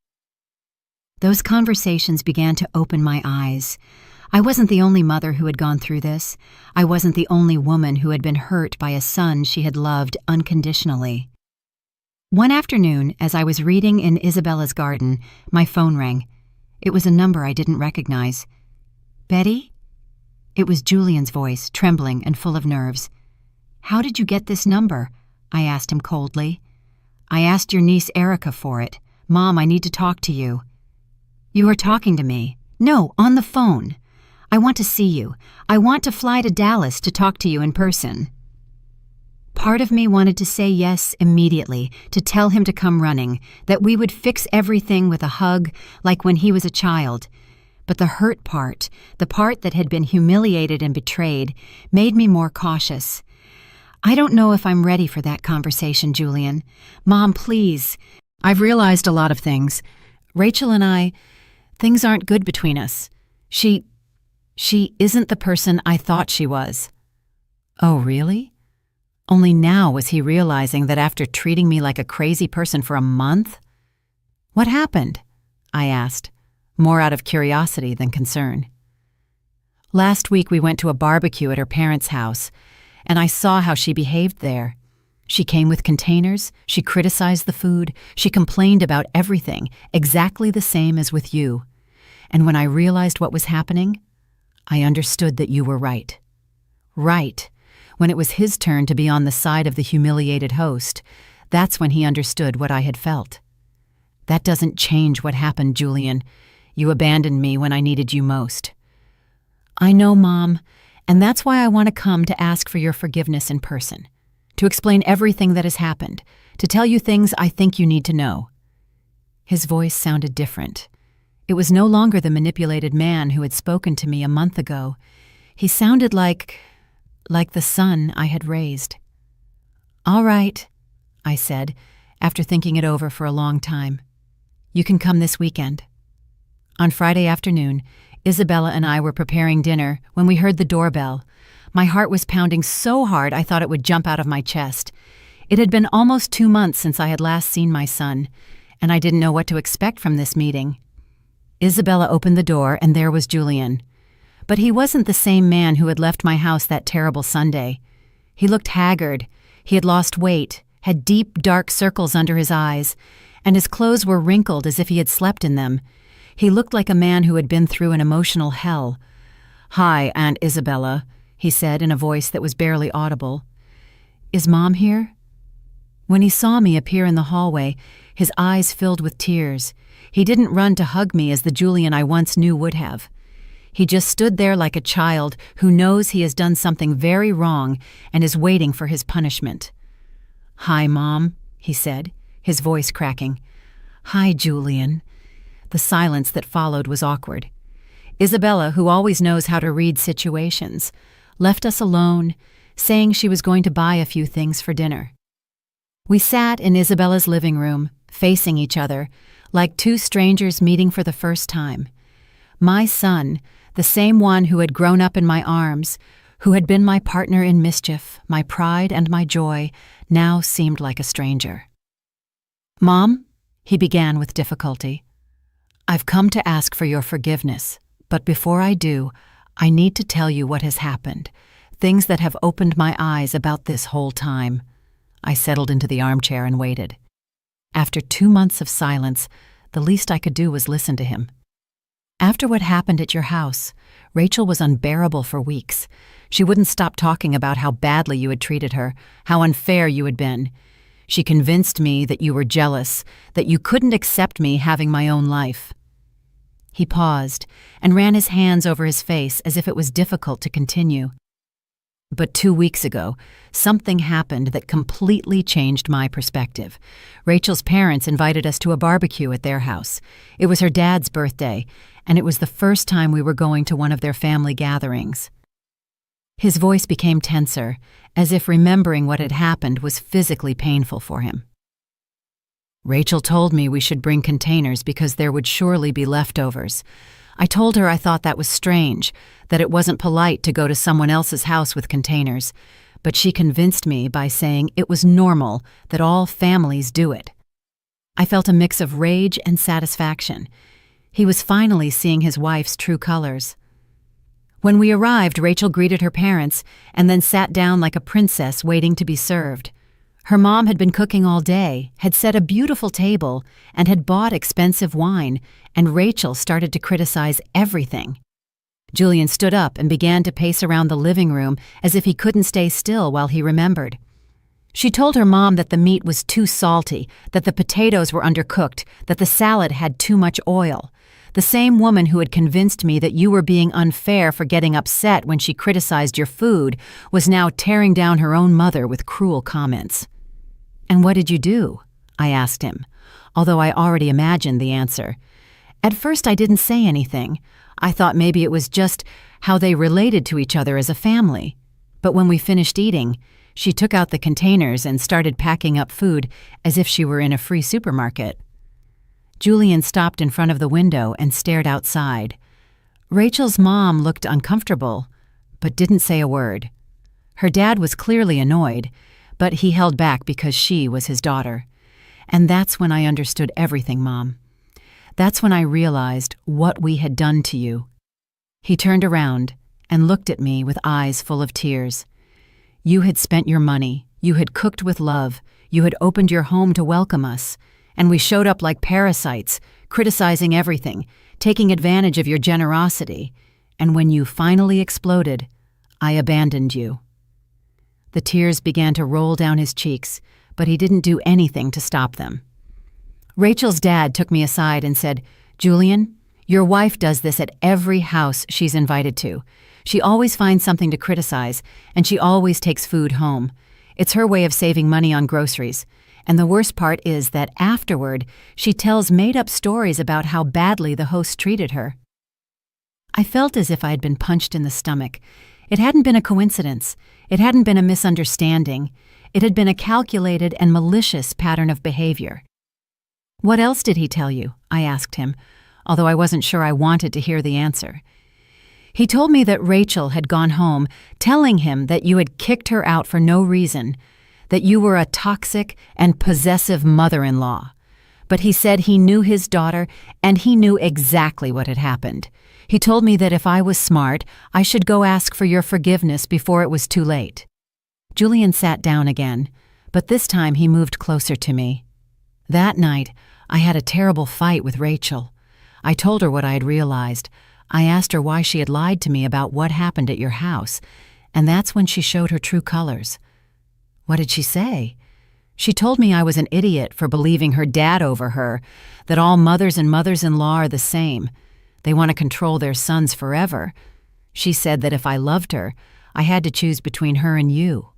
Those conversations began to open my eyes. I wasn't the only mother who had gone through this. I wasn't the only woman who had been hurt by a son she had loved unconditionally. One afternoon, as I was reading in Isabella's garden, my phone rang. It was a number I didn't recognize. "Betty?" It was Julian's voice, trembling and full of nerves. "How did you get this number?" I asked him coldly. "I asked your niece Erica for it. Mom, I need to talk to you." "You are talking to me." "No, on the phone. I want to see you. I want to fly to Dallas to talk to you in person." Part of me wanted to say yes immediately, to tell him to come running, that we would fix everything with a hug like when he was a child. But the hurt part, the part that had been humiliated and betrayed, made me more cautious. "I don't know if I'm ready for that conversation, Julian. Mom, please. I've realized a lot of things. Rachel and I, things aren't good between us. She isn't the person I thought she was." "Oh, really?" Only now was he realizing that after treating me like a crazy person for a month? "What happened?" I asked, more out of curiosity than concern. "Last week we went to a barbecue at her parents' house, and I saw how she behaved there. She came with containers, she criticized the food, she complained about everything, exactly the same as with you. And when I realized what was happening, I understood that you were right. Right. When it was his turn to be on the side of the humiliated host, that's when he understood what I had felt. That doesn't change what happened, Julian. You abandoned me when I needed you most." "I know, Mom, and that's why I want to come to ask for your forgiveness in person, to explain everything that has happened, to tell you things I think you need to know." His voice sounded different. It was no longer the manipulated man who had spoken to me a month ago. He sounded like the son I had raised. "All right," I said, after thinking it over for a long time. "You can come this weekend." On Friday afternoon, Isabella and I were preparing dinner when we heard the doorbell. My heart was pounding so hard I thought it would jump out of my chest. It had been almost 2 months since I had last seen my son, and I didn't know what to expect from this meeting. Isabella opened the door, and there was Julian. But he wasn't the same man who had left my house that terrible Sunday. He looked haggard. He had lost weight, had deep, dark circles under his eyes, and his clothes were wrinkled as if he had slept in them. He looked like a man who had been through an emotional hell. "Hi, Aunt Isabella," he said in a voice that was barely audible. "Is Mom here?" When he saw me appear in the hallway, his eyes filled with tears. He didn't run to hug me as the Julian I once knew would have. He just stood there like a child who knows he has done something very wrong and is waiting for his punishment. "Hi, Mom," he said, his voice cracking. "Hi, Julian." The silence that followed was awkward. Isabella, who always knows how to read situations, left us alone, saying she was going to buy a few things for dinner. We sat in Isabella's living room, facing each other, like two strangers meeting for the first time. My son, the same one who had grown up in my arms, who had been my partner in mischief, my pride and my joy, now seemed like a stranger. "Mom," he began with difficulty, "I've come to ask for your forgiveness, but before I do, I need to tell you what has happened, things that have opened my eyes about this whole time." I settled into the armchair and waited. After 2 months of silence, the least I could do was listen to him. "After what happened at your house, Rachel was unbearable for weeks. She wouldn't stop talking about how badly you had treated her, how unfair you had been. She convinced me that you were jealous, that you couldn't accept me having my own life." He paused and ran his hands over his face as if it was difficult to continue. "But 2 weeks ago, something happened that completely changed my perspective. Rachel's parents invited us to a barbecue at their house. It was her dad's birthday, and it was the first time we were going to one of their family gatherings." His voice became tenser, as if remembering what had happened was physically painful for him. "Rachel told me we should bring containers because there would surely be leftovers. I told her I thought that was strange, that it wasn't polite to go to someone else's house with containers, but she convinced me by saying it was normal, that all families do it." I felt a mix of rage and satisfaction. He was finally seeing his wife's true colors. When we arrived, Rachel greeted her parents and then sat down like a princess waiting to be served. Her mom had been cooking all day, had set a beautiful table, and had bought expensive wine, and Rachel started to criticize everything. Julian stood up and began to pace around the living room as if he couldn't stay still while he remembered. She told her mom that the meat was too salty, that the potatoes were undercooked, that the salad had too much oil. The same woman who had convinced me that you were being unfair for getting upset when she criticized your food was now tearing down her own mother with cruel comments. "And what did you do?" I asked him, although I already imagined the answer. At first I didn't say anything. I thought maybe it was just how they related to each other as a family. But when we finished eating, she took out the containers and started packing up food as if she were in a free supermarket. Julian stopped in front of the window and stared outside. Rachel's mom looked uncomfortable, but didn't say a word. Her dad was clearly annoyed, but he held back because she was his daughter. And that's when I understood everything, Mom. That's when I realized what we had done to you. He turned around and looked at me with eyes full of tears. You had spent your money, you had cooked with love, you had opened your home to welcome us, and we showed up like parasites, criticizing everything, taking advantage of your generosity, and when you finally exploded, I abandoned you. The tears began to roll down his cheeks, but he didn't do anything to stop them. Rachel's dad took me aside and said, "Julian, your wife does this at every house she's invited to. She always finds something to criticize, and she always takes food home. It's her way of saving money on groceries. And the worst part is that afterward, she tells made-up stories about how badly the host treated her." I felt as if I had been punched in the stomach. It hadn't been a coincidence. It hadn't been a misunderstanding. It had been a calculated and malicious pattern of behavior. "What else did he tell you?" I asked him, although I wasn't sure I wanted to hear the answer. He told me that Rachel had gone home, telling him that you had kicked her out for no reason, that you were a toxic and possessive mother-in-law. But he said he knew his daughter, and he knew exactly what had happened. He told me that if I was smart, I should go ask for your forgiveness before it was too late. Julian sat down again, but this time he moved closer to me. That night, I had a terrible fight with Rachel. I told her what I had realized. I asked her why she had lied to me about what happened at your house, and that's when she showed her true colors. What did she say? She told me I was an idiot for believing her dad over her, that all mothers and mothers-in-law are the same. They want to control their sons forever. She said that if I loved her, I had to choose between her and you.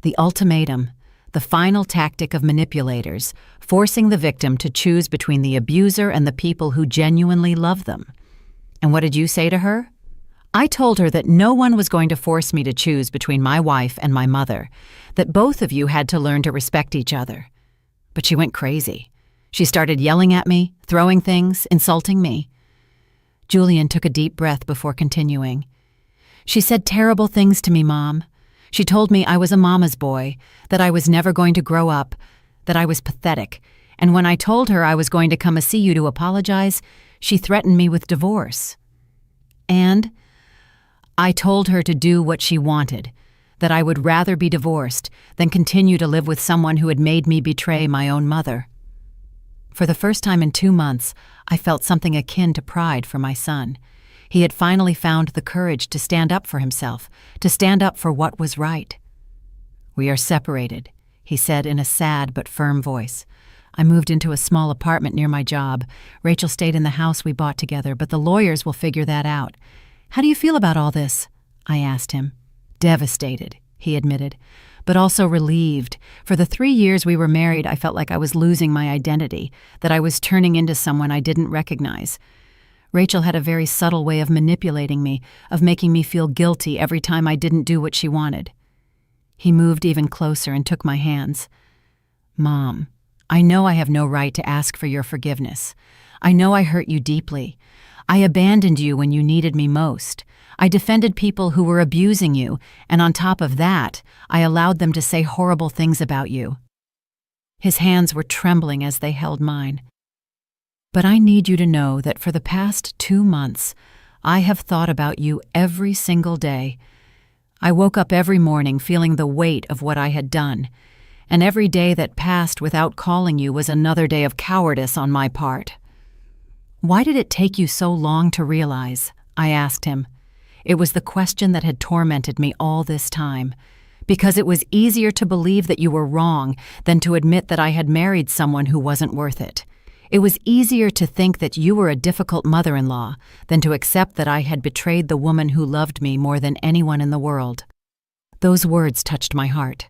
The ultimatum, the final tactic of manipulators, forcing the victim to choose between the abuser and the people who genuinely love them. And what did you say to her? I told her that no one was going to force me to choose between my wife and my mother, that both of you had to learn to respect each other. But she went crazy. She started yelling at me, throwing things, insulting me. Julian took a deep breath before continuing. She said terrible things to me, Mom. She told me I was a mama's boy, that I was never going to grow up, that I was pathetic, and when I told her I was going to come see you to apologize, she threatened me with divorce. And I told her to do what she wanted, that I would rather be divorced than continue to live with someone who had made me betray my own mother. For the first time in 2 months, I felt something akin to pride for my son. He had finally found the courage to stand up for himself, to stand up for what was right. "We are separated," he said in a sad but firm voice. "I moved into a small apartment near my job. Rachel stayed in the house we bought together, but the lawyers will figure that out. How do you feel about all this?" I asked him. "Devastated," he admitted, but also relieved. For the 3 years we were married, I felt like I was losing my identity, that I was turning into someone I didn't recognize. Rachel had a very subtle way of manipulating me, of making me feel guilty every time I didn't do what she wanted. He moved even closer and took my hands. "Mom, I know I have no right to ask for your forgiveness. I know I hurt you deeply. I abandoned you when you needed me most. I defended people who were abusing you, and on top of that, I allowed them to say horrible things about you." His hands were trembling as they held mine. "But I need you to know that for the past 2 months, I have thought about you every single day. I woke up every morning feeling the weight of what I had done, and every day that passed without calling you was another day of cowardice on my part." "Why did it take you so long to realize?" I asked him. It was the question that had tormented me all this time, because it was easier to believe that you were wrong than to admit that I had married someone who wasn't worth it. It was easier to think that you were a difficult mother-in-law than to accept that I had betrayed the woman who loved me more than anyone in the world. Those words touched my heart,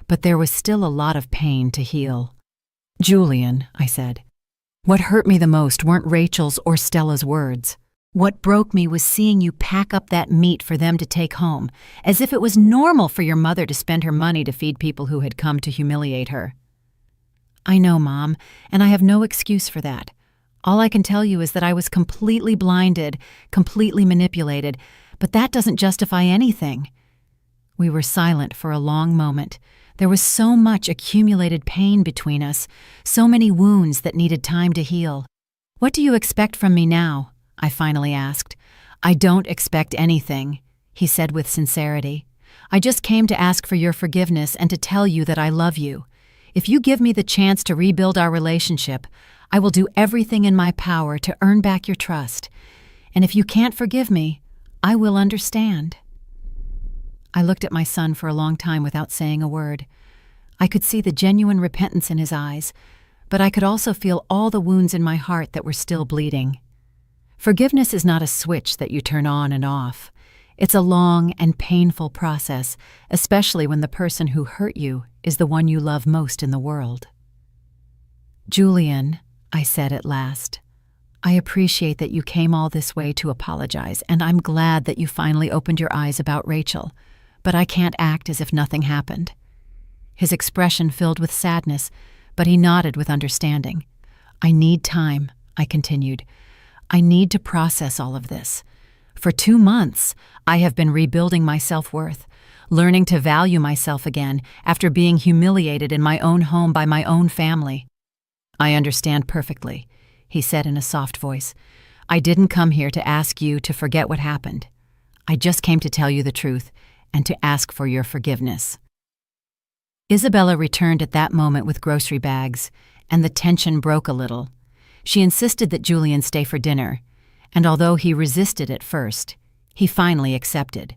but there was still a lot of pain to heal. "Julian," I said, "what hurt me the most weren't Rachel's or Stella's words. What broke me was seeing you pack up that meat for them to take home, as if it was normal for your mother to spend her money to feed people who had come to humiliate her." "I know, Mom, and I have no excuse for that. All I can tell you is that I was completely blinded, completely manipulated, but that doesn't justify anything." We were silent for a long moment. There was so much accumulated pain between us, so many wounds that needed time to heal. "What do you expect from me now?" I finally asked. "I don't expect anything," he said with sincerity. "I just came to ask for your forgiveness and to tell you that I love you. If you give me the chance to rebuild our relationship, I will do everything in my power to earn back your trust. And if you can't forgive me, I will understand." I looked at my son for a long time without saying a word. I could see the genuine repentance in his eyes, but I could also feel all the wounds in my heart that were still bleeding. Forgiveness is not a switch that you turn on and off. It's a long and painful process, especially when the person who hurt you is the one you love most in the world. "Julian," I said at last, "I appreciate that you came all this way to apologize, and I'm glad that you finally opened your eyes about Rachel, but I can't act as if nothing happened." His expression filled with sadness, but he nodded with understanding. "I need time," I continued. "I need to process all of this. For 2 months, I have been rebuilding my self-worth, learning to value myself again after being humiliated in my own home by my own family." "I understand perfectly," he said in a soft voice. "I didn't come here to ask you to forget what happened. I just came to tell you the truth and to ask for your forgiveness." Isabella returned at that moment with grocery bags, and the tension broke a little. She insisted that Julian stay for dinner, and although he resisted at first, he finally accepted.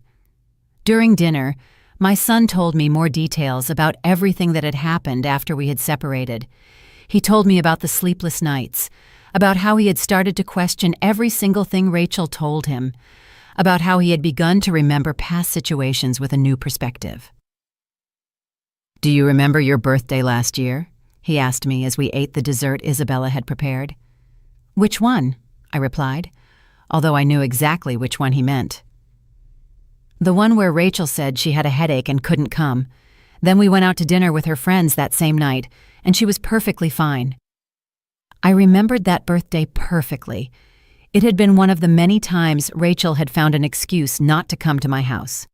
During dinner, my son told me more details about everything that had happened after we had separated. He told me about the sleepless nights, about how he had started to question every single thing Rachel told him, about how he had begun to remember past situations with a new perspective. "Do you remember your birthday last year?" he asked me as we ate the dessert Isabella had prepared. "Which one?" I replied, although I knew exactly which one he meant. "The one where Rachel said she had a headache and couldn't come. Then we went out to dinner with her friends that same night, and she was perfectly fine." I remembered that birthday perfectly. It had been one of the many times Rachel had found an excuse not to come to my house.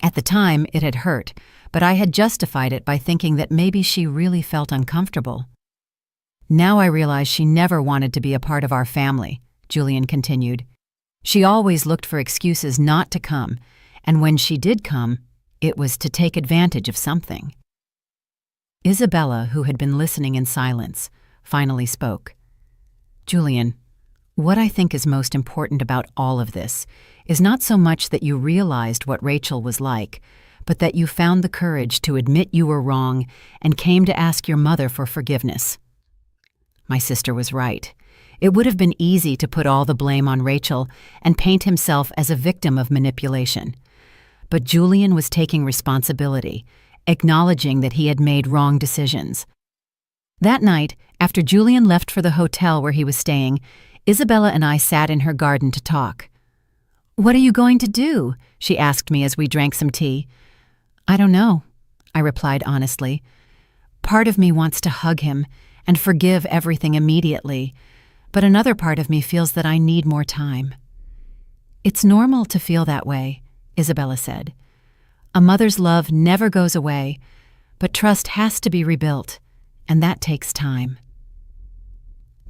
At the time, it had hurt, but I had justified it by thinking that maybe she really felt uncomfortable. "Now I realize she never wanted to be a part of our family," Julian continued. "She always looked for excuses not to come, and when she did come, it was to take advantage of something." Isabella, who had been listening in silence, finally spoke. "Julian, what I think is most important about all of this is not so much that you realized what Rachel was like, but that you found the courage to admit you were wrong and came to ask your mother for forgiveness. My sister was right. It would have been easy to put all the blame on Rachel and paint himself as a victim of manipulation. But Julian was taking responsibility, acknowledging that he had made wrong decisions. That night, after Julian left for the hotel where he was staying, Isabella and I sat in her garden to talk. "What are you going to do?" she asked me as we drank some tea. "I don't know," I replied honestly. Part of me wants to hug him and forgive everything immediately, but another part of me feels that I need more time. "It's normal to feel that way," Isabella said. "A mother's love never goes away, but trust has to be rebuilt, and that takes time."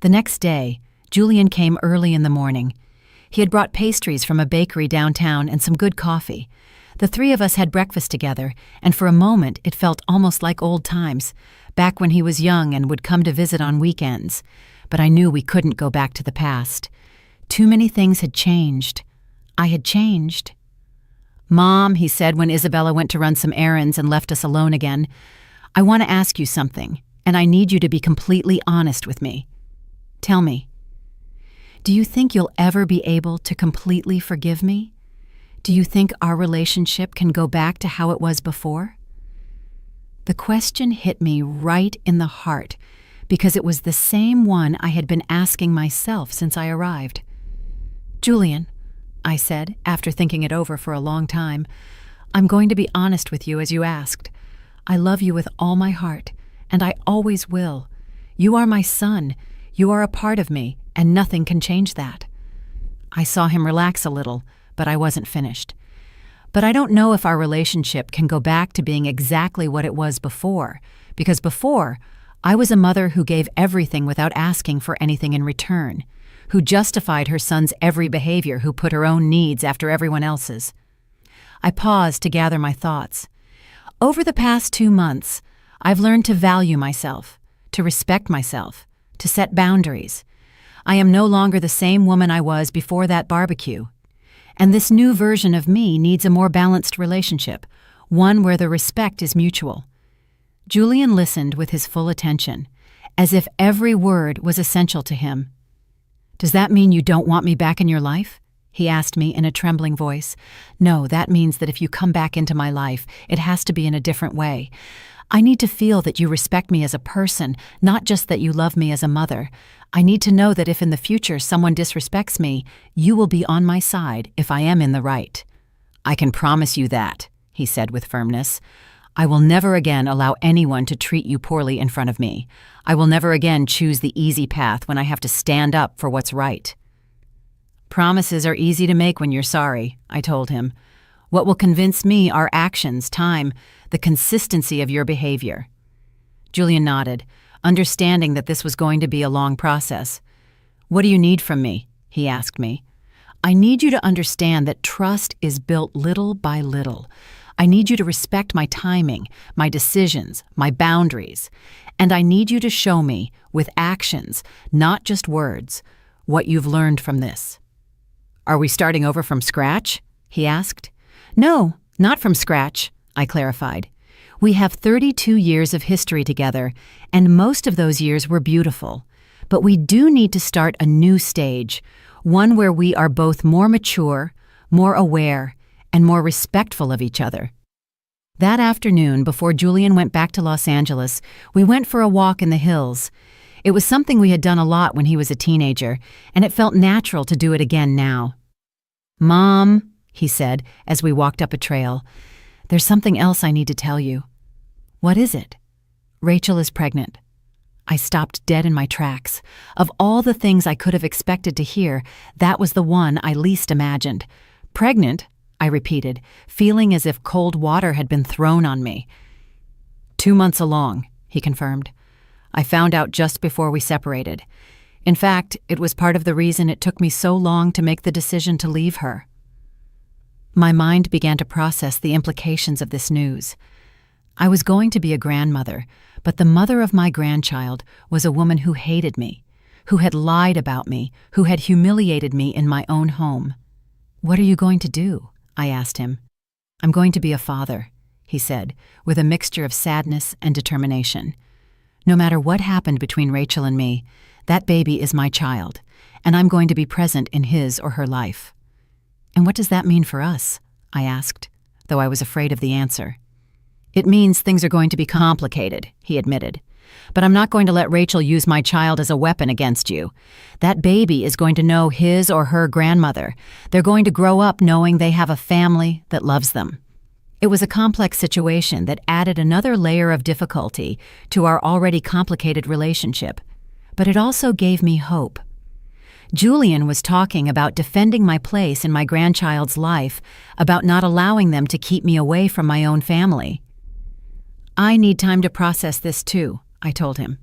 The next day, Julian came early in the morning. He had brought pastries from a bakery downtown and some good coffee. The three of us had breakfast together, and for a moment it felt almost like old times, back when he was young and would come to visit on weekends. But I knew we couldn't go back to the past. Too many things had changed. I had changed. "Mom," he said when Isabella went to run some errands and left us alone again, "I want to ask you something, and I need you to be completely honest with me. Tell me, do you think you'll ever be able to completely forgive me? Do you think our relationship can go back to how it was before?" The question hit me right in the heart because it was the same one I had been asking myself since I arrived. "Julian," I said, after thinking it over for a long time, "I'm going to be honest with you as you asked. I love you with all my heart, and I always will. You are my son. You are a part of me, and nothing can change that." I saw him relax a little, but I wasn't finished. "But I don't know if our relationship can go back to being exactly what it was before, because before, I was a mother who gave everything without asking for anything in return, who justified her son's every behavior, who put her own needs after everyone else's." I paused to gather my thoughts. Over the past 2 months, I've learned to value myself, to respect myself, to set boundaries. I am no longer the same woman I was before that barbecue. And this new version of me needs a more balanced relationship, one where the respect is mutual. Julian listened with his full attention, as if every word was essential to him. "Does that mean you don't want me back in your life?" he asked me in a trembling voice. "No, that means that if you come back into my life, it has to be in a different way. I need to feel that you respect me as a person, not just that you love me as a mother. I need to know that if in the future someone disrespects me, you will be on my side if I am in the right." "I can promise you that," he said with firmness. "I will never again allow anyone to treat you poorly in front of me. I will never again choose the easy path when I have to stand up for what's right." "Promises are easy to make when you're sorry," I told him. "What will convince me are actions, time, the consistency of your behavior." Julian nodded, understanding that this was going to be a long process. "What do you need from me?" he asked me. "I need you to understand that trust is built little by little. I need you to respect my timing, my decisions, my boundaries. And I need you to show me, with actions, not just words, what you've learned from this." "Are we starting over from scratch?" he asked. "No, not from scratch," I clarified. "We have 32 years of history together, and most of those years were beautiful. But we do need to start a new stage, one where we are both more mature, more aware, and more respectful of each other." That afternoon, before Julian went back to Los Angeles, we went for a walk in the hills. It was something we had done a lot when he was a teenager, and it felt natural to do it again now. "Mom," he said as we walked up a trail, "there's something else I need to tell you." "What is it?" "Rachel is pregnant." I stopped dead in my tracks. Of all the things I could have expected to hear, that was the one I least imagined. "Pregnant?" I repeated, feeling as if cold water had been thrown on me. 2 months along, he confirmed. I found out just before we separated. In fact, it was part of the reason it took me so long to make the decision to leave her. My mind began to process the implications of this news. I was going to be a grandmother, but the mother of my grandchild was a woman who hated me, who had lied about me, who had humiliated me in my own home. "What are you going to do?" I asked him. "I'm going to be a father," he said, with a mixture of sadness and determination. "No matter what happened between Rachel and me, that baby is my child, and I'm going to be present in his or her life." "And what does that mean for us?" I asked, though I was afraid of the answer. "It means things are going to be complicated," he admitted. "But I'm not going to let Rachel use my child as a weapon against you. That baby is going to know his or her grandmother. They're going to grow up knowing they have a family that loves them." It was a complex situation that added another layer of difficulty to our already complicated relationship, but it also gave me hope. Julian was talking about defending my place in my grandchild's life, about not allowing them to keep me away from my own family. "I need time to process this too," I told him.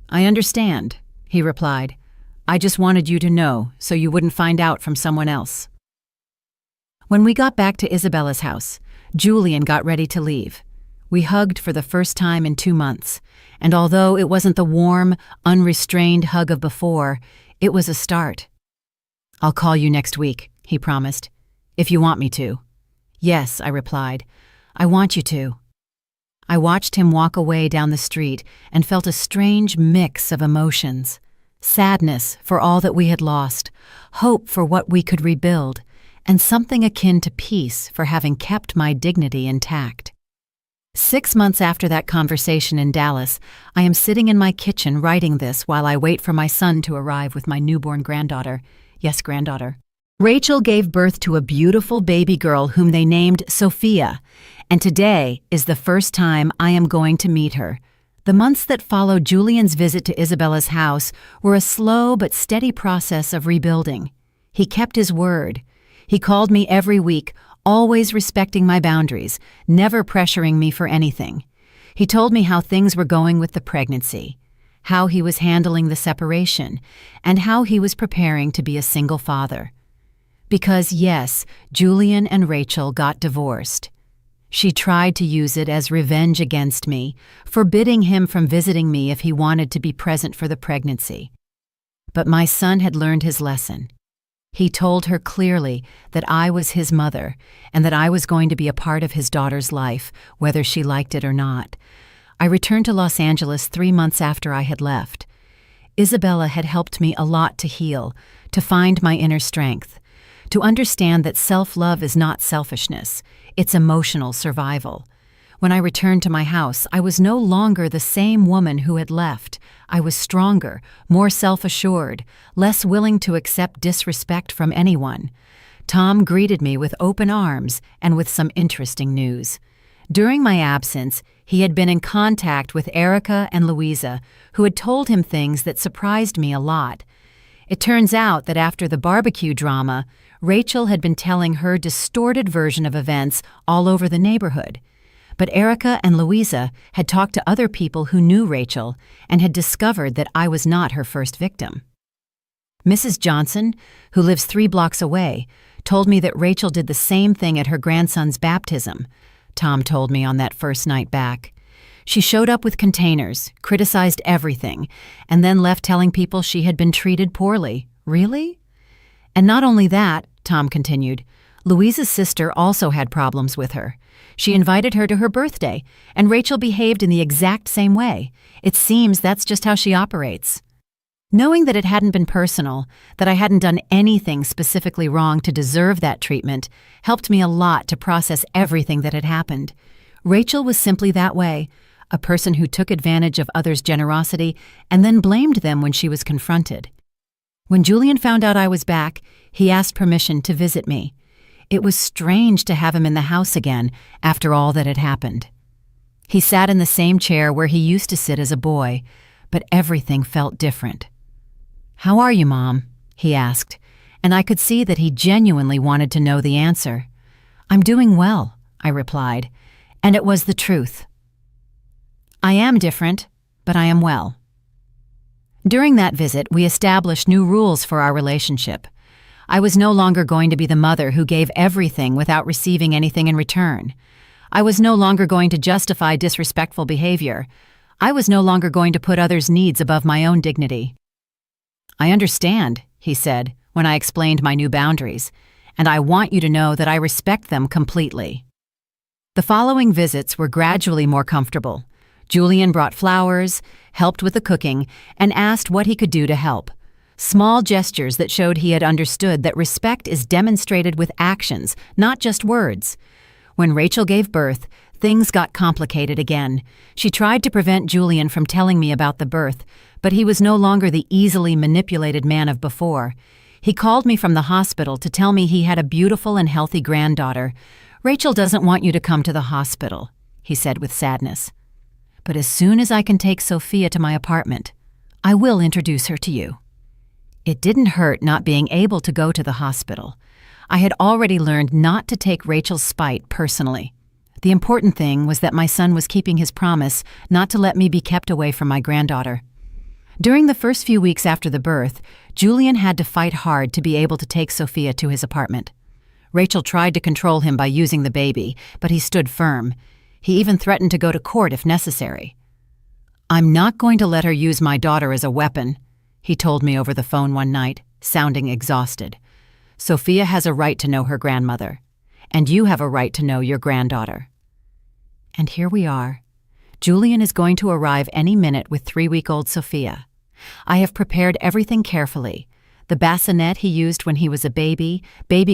"I understand," he replied. "I just wanted you to know so you wouldn't find out from someone else." When we got back to Isabella's house, Julian got ready to leave. We hugged for the first time in 2 months, and although it wasn't the warm, unrestrained hug of before, it was a start. "I'll call you next week," he promised. "If you want me to." "Yes," I replied. "I want you to." I watched him walk away down the street and felt a strange mix of emotions. Sadness for all that we had lost, hope for what we could rebuild, and something akin to peace for having kept my dignity intact. 6 months after that conversation in Dallas, I am sitting in my kitchen writing this while I wait for my son to arrive with my newborn granddaughter. Yes, granddaughter. Rachel gave birth to a beautiful baby girl whom they named Sophia, and today is the first time I am going to meet her. The months that followed Julian's visit to Isabella's house were a slow but steady process of rebuilding. He kept his word. He called me every week, always respecting my boundaries, never pressuring me for anything. He told me how things were going with the pregnancy, how he was handling the separation, and how he was preparing to be a single father. Because yes, Julian and Rachel got divorced. She tried to use it as revenge against me, forbidding him from visiting me if he wanted to be present for the pregnancy. But my son had learned his lesson. He told her clearly that I was his mother and that I was going to be a part of his daughter's life, whether she liked it or not. I returned to Los Angeles 3 months after I had left. Isabella had helped me a lot to heal, to find my inner strength, to understand that self-love is not selfishness, it's emotional survival. When I returned to my house, I was no longer the same woman who had left. I was stronger, more self-assured, less willing to accept disrespect from anyone. Tom greeted me with open arms and with some interesting news. During my absence, he had been in contact with Erica and Louisa, who had told him things that surprised me a lot. It turns out that after the barbecue drama, Rachel had been telling her distorted version of events all over the neighborhood. But Erica and Louisa had talked to other people who knew Rachel and had discovered that I was not her first victim. Mrs. Johnson, who lives 3 blocks away, told me that Rachel did the same thing at her grandson's baptism, Tom told me on that first night back. She showed up with containers, criticized everything, and then left telling people she had been treated poorly. Really? And not only that, Tom continued, Louisa's sister also had problems with her. She invited her to her birthday, and Rachel behaved in the exact same way. It seems that's just how she operates. Knowing that it hadn't been personal, that I hadn't done anything specifically wrong to deserve that treatment, helped me a lot to process everything that had happened. Rachel was simply that way, a person who took advantage of others' generosity and then blamed them when she was confronted. When Julian found out I was back, he asked permission to visit me. It was strange to have him in the house again after all that had happened. He sat in the same chair where he used to sit as a boy, but everything felt different. "How are you, Mom?" he asked, and I could see that he genuinely wanted to know the answer. "I'm doing well," I replied, and it was the truth. I am different, but I am well. During that visit, we established new rules for our relationship. I was no longer going to be the mother who gave everything without receiving anything in return. I was no longer going to justify disrespectful behavior. I was no longer going to put others' needs above my own dignity. "I understand," he said, when I explained my new boundaries, "and I want you to know that I respect them completely." The following visits were gradually more comfortable. Julian brought flowers, helped with the cooking, and asked what he could do to help. Small gestures that showed he had understood that respect is demonstrated with actions, not just words. When Rachel gave birth, things got complicated again. She tried to prevent Julian from telling me about the birth, but he was no longer the easily manipulated man of before. He called me from the hospital to tell me he had a beautiful and healthy granddaughter. "Rachel doesn't want you to come to the hospital," he said with sadness. "But as soon as I can take Sophia to my apartment, I will introduce her to you." It didn't hurt not being able to go to the hospital. I had already learned not to take Rachel's spite personally. The important thing was that my son was keeping his promise not to let me be kept away from my granddaughter. During the first few weeks after the birth, Julian had to fight hard to be able to take Sophia to his apartment. Rachel tried to control him by using the baby, but he stood firm. He even threatened to go to court if necessary. "I'm not going to let her use my daughter as a weapon," he told me over the phone one night, sounding exhausted. Sophia has a right to know her grandmother, and you have a right to know your granddaughter. And here we are. Julian is going to arrive any minute with 3-week-old Sophia. I have prepared everything carefully. The bassinet he used when he was a baby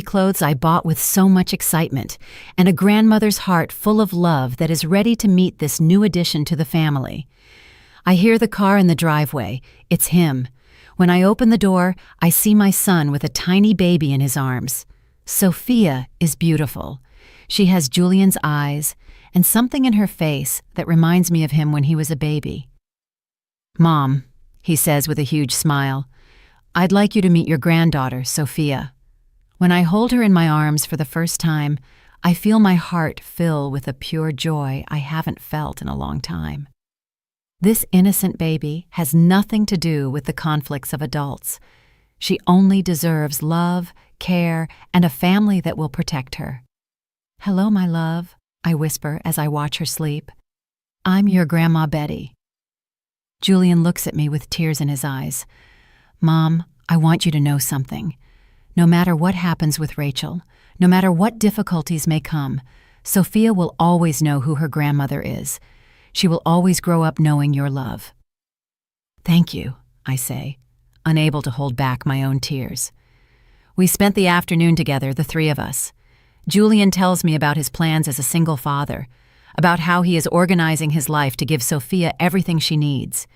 clothes I bought with so much excitement, and a grandmother's heart full of love that is ready to meet this new addition to the family. I hear the car in the driveway. It's him. When I open the door, I see my son with a tiny baby in his arms. Sophia is beautiful. She has Julian's eyes and something in her face that reminds me of him when he was a baby. "Mom," he says with a huge smile, "I'd like you to meet your granddaughter, Sophia." When I hold her in my arms for the first time, I feel my heart fill with a pure joy I haven't felt in a long time. This innocent baby has nothing to do with the conflicts of adults. She only deserves love, care, and a family that will protect her. "Hello, my love," I whisper as I watch her sleep. "I'm your Grandma Betty." Julian looks at me with tears in his eyes. "Mom, I want you to know something. No matter what happens with Rachel, no matter what difficulties may come, Sophia will always know who her grandmother is. She will always grow up knowing your love." "Thank you," I say, unable to hold back my own tears. We spent the afternoon together, the three of us. Julian tells me about his plans as a single father, about how he is organizing his life to give Sophia everything she needs.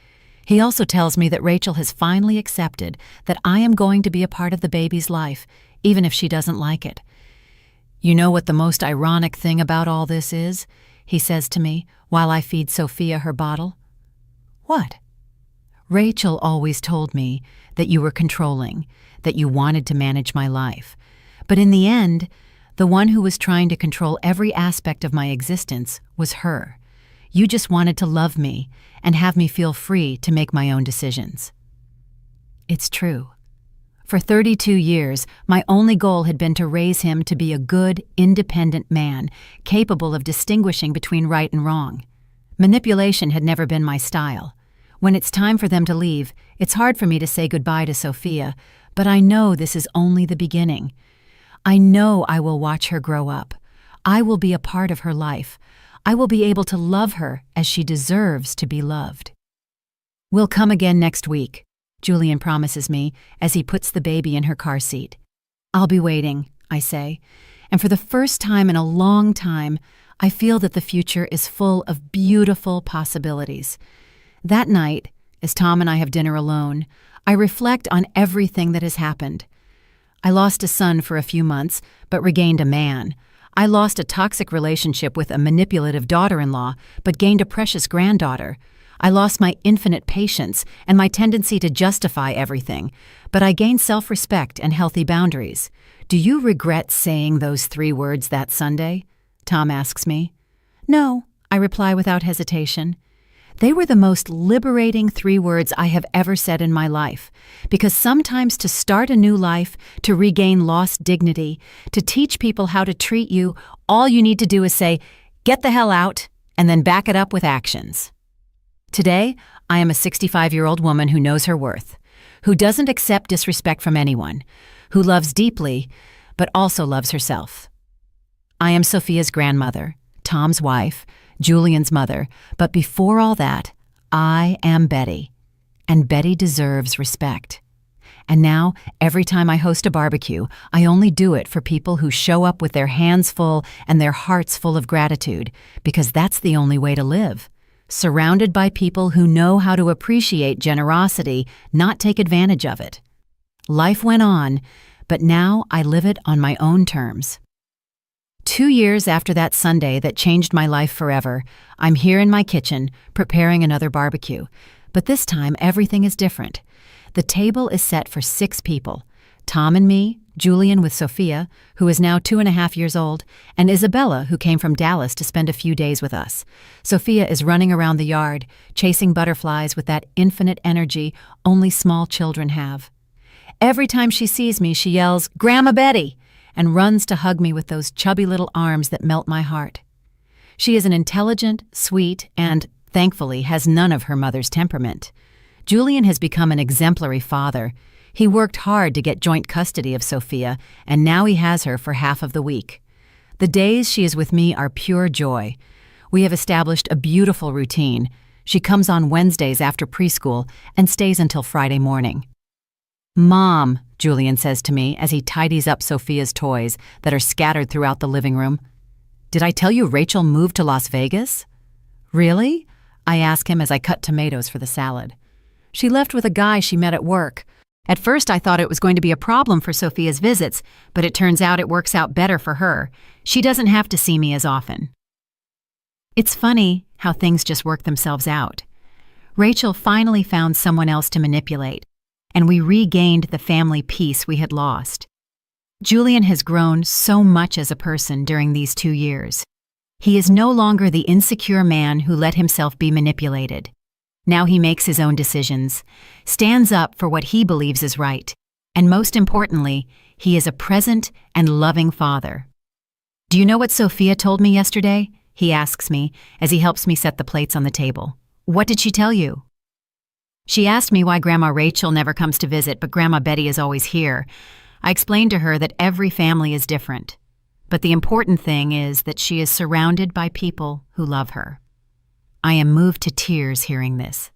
He also tells me that Rachel has finally accepted that I am going to be a part of the baby's life, even if she doesn't like it. "You know what the most ironic thing about all this is?" he says to me while I feed Sophia her bottle. "What?" "Rachel always told me that you were controlling, that you wanted to manage my life. But in the end, the one who was trying to control every aspect of my existence was her. You just wanted to love me and have me feel free to make my own decisions." It's true. For 32 years, my only goal had been to raise him to be a good, independent man, capable of distinguishing between right and wrong. Manipulation had never been my style. When it's time for them to leave, it's hard for me to say goodbye to Sophia, but I know this is only the beginning. I know I will watch her grow up. I will be a part of her life. I will be able to love her as she deserves to be loved. "We'll come again next week," Julian promises me as he puts the baby in her car seat. "I'll be waiting," I say, and for the first time in a long time, I feel that the future is full of beautiful possibilities. That night, as Tom and I have dinner alone, I reflect on everything that has happened. I lost a son for a few months, but regained a man. I lost a toxic relationship with a manipulative daughter-in-law, but gained a precious granddaughter. I lost my infinite patience and my tendency to justify everything, but I gained self-respect and healthy boundaries. "Do you regret saying those 3 words that Sunday?" Tom asks me. "No," I reply without hesitation. They were the most liberating 3 words I have ever said in my life, because sometimes to start a new life, to regain lost dignity, to teach people how to treat you, all you need to do is say, "Get the hell out," and then back it up with actions. Today, I am a 65-year-old woman who knows her worth, who doesn't accept disrespect from anyone, who loves deeply, but also loves herself. I am Sophia's grandmother, Tom's wife, Julian's mother, but before all that, I am Betty, and Betty deserves respect. And now, every time I host a barbecue, I only do it for people who show up with their hands full and their hearts full of gratitude, because that's the only way to live. Surrounded by people who know how to appreciate generosity, not take advantage of it. Life went on, but now I live it on my own terms. 2 years after that Sunday that changed my life forever, I'm here in my kitchen preparing another barbecue. But this time, everything is different. The table is set for 6 people. Tom and me, Julian with Sophia, who is now 2.5 years old, and Isabella, who came from Dallas to spend a few days with us. Sophia is running around the yard, chasing butterflies with that infinite energy only small children have. Every time she sees me, she yells, "Grandma Betty!" and runs to hug me with those chubby little arms that melt my heart. She is an intelligent, sweet, and, thankfully, has none of her mother's temperament. Julian has become an exemplary father. He worked hard to get joint custody of Sophia, and now he has her for half of the week. The days she is with me are pure joy. We have established a beautiful routine. She comes on Wednesdays after preschool and stays until Friday morning. "Mom," Julian says to me as he tidies up Sophia's toys that are scattered throughout the living room, "did I tell you Rachel moved to Las Vegas?" "Really?" I ask him as I cut tomatoes for the salad. "She left with a guy she met at work. At first I thought it was going to be a problem for Sophia's visits, but it turns out it works out better for her. She doesn't have to see me as often." It's funny how things just work themselves out. Rachel finally found someone else to manipulate, and we regained the family peace we had lost. Julian has grown so much as a person during these 2 years. He is no longer the insecure man who let himself be manipulated. Now he makes his own decisions, stands up for what he believes is right, and most importantly, he is a present and loving father. "Do you know what Sophia told me yesterday?" he asks me as he helps me set the plates on the table. "What did she tell you?" "She asked me why Grandma Rachel never comes to visit, but Grandma Betty is always here. I explained to her that every family is different, but the important thing is that she is surrounded by people who love her." I am moved to tears hearing this.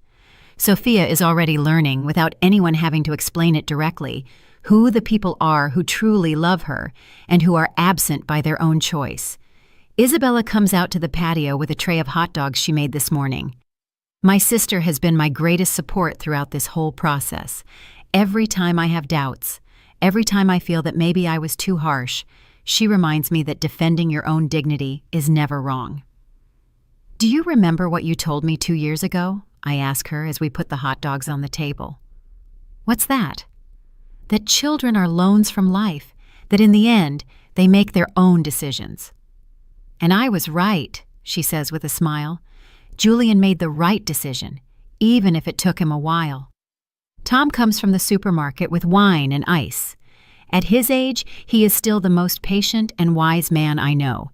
Sophia is already learning, without anyone having to explain it directly, who the people are who truly love her and who are absent by their own choice. Isabella comes out to the patio with a tray of hot dogs she made this morning. My sister has been my greatest support throughout this whole process. Every time I have doubts, every time I feel that maybe I was too harsh, she reminds me that defending your own dignity is never wrong. "Do you remember what you told me 2 years ago?" I ask her as we put the hot dogs on the table. "What's that?" "That children are loans from life, that in the end, they make their own decisions." "And I was right," she says with a smile. "Julian made the right decision, even if it took him a while." Tom comes from the supermarket with wine and ice. At his age, he is still the most patient and wise man I know.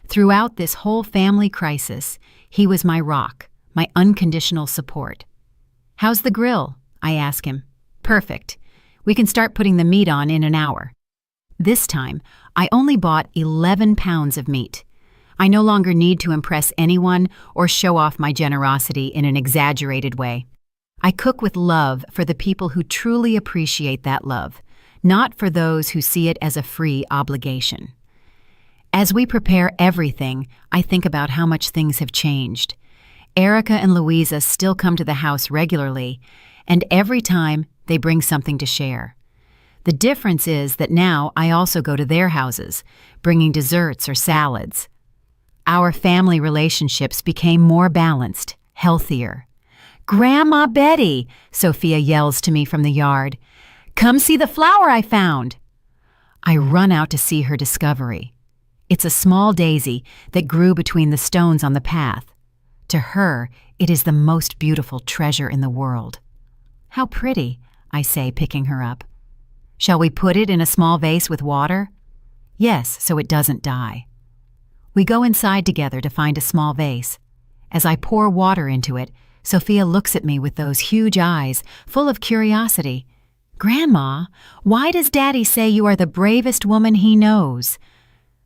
Throughout this whole family crisis, he was my rock, my unconditional support. "How's the grill?" I ask him. "Perfect. We can start putting the meat on in an hour." This time, I only bought 11 pounds of meat. I no longer need to impress anyone or show off my generosity in an exaggerated way. I cook with love for the people who truly appreciate that love, not for those who see it as a free obligation. As we prepare everything, I think about how much things have changed. Erica and Louisa still come to the house regularly, and every time they bring something to share. The difference is that now I also go to their houses, bringing desserts or salads. Our family relationships became more balanced, healthier. "Grandma Betty," Sophia yells to me from the yard. "Come see the flower I found." I run out to see her discovery. It's a small daisy that grew between the stones on the path. To her, it is the most beautiful treasure in the world. "How pretty," I say, picking her up. "Shall we put it in a small vase with water?" "Yes, so it doesn't die." We go inside together to find a small vase. As I pour water into it, Sophia looks at me with those huge eyes, full of curiosity. "Grandma, why does Daddy say you are the bravest woman he knows?"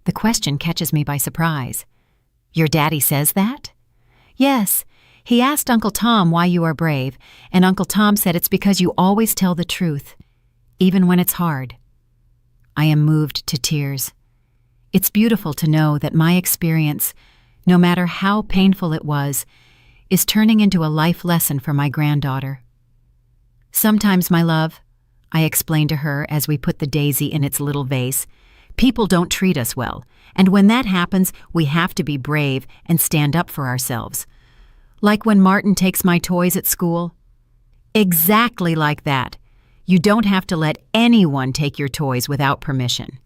The question catches me by surprise. "Your daddy says that?" "Yes. He asked Uncle Tom why you are brave, and Uncle Tom said it's because you always tell the truth, even when it's hard." I am moved to tears. It's beautiful to know that my experience, no matter how painful it was, is turning into a life lesson for my granddaughter. "Sometimes, my love," I explain to her as we put the daisy in its little vase, "people don't treat us well, and when that happens, we have to be brave and stand up for ourselves. Like when Martin takes my toys at school." "Exactly like that. You don't have to let anyone take your toys without permission."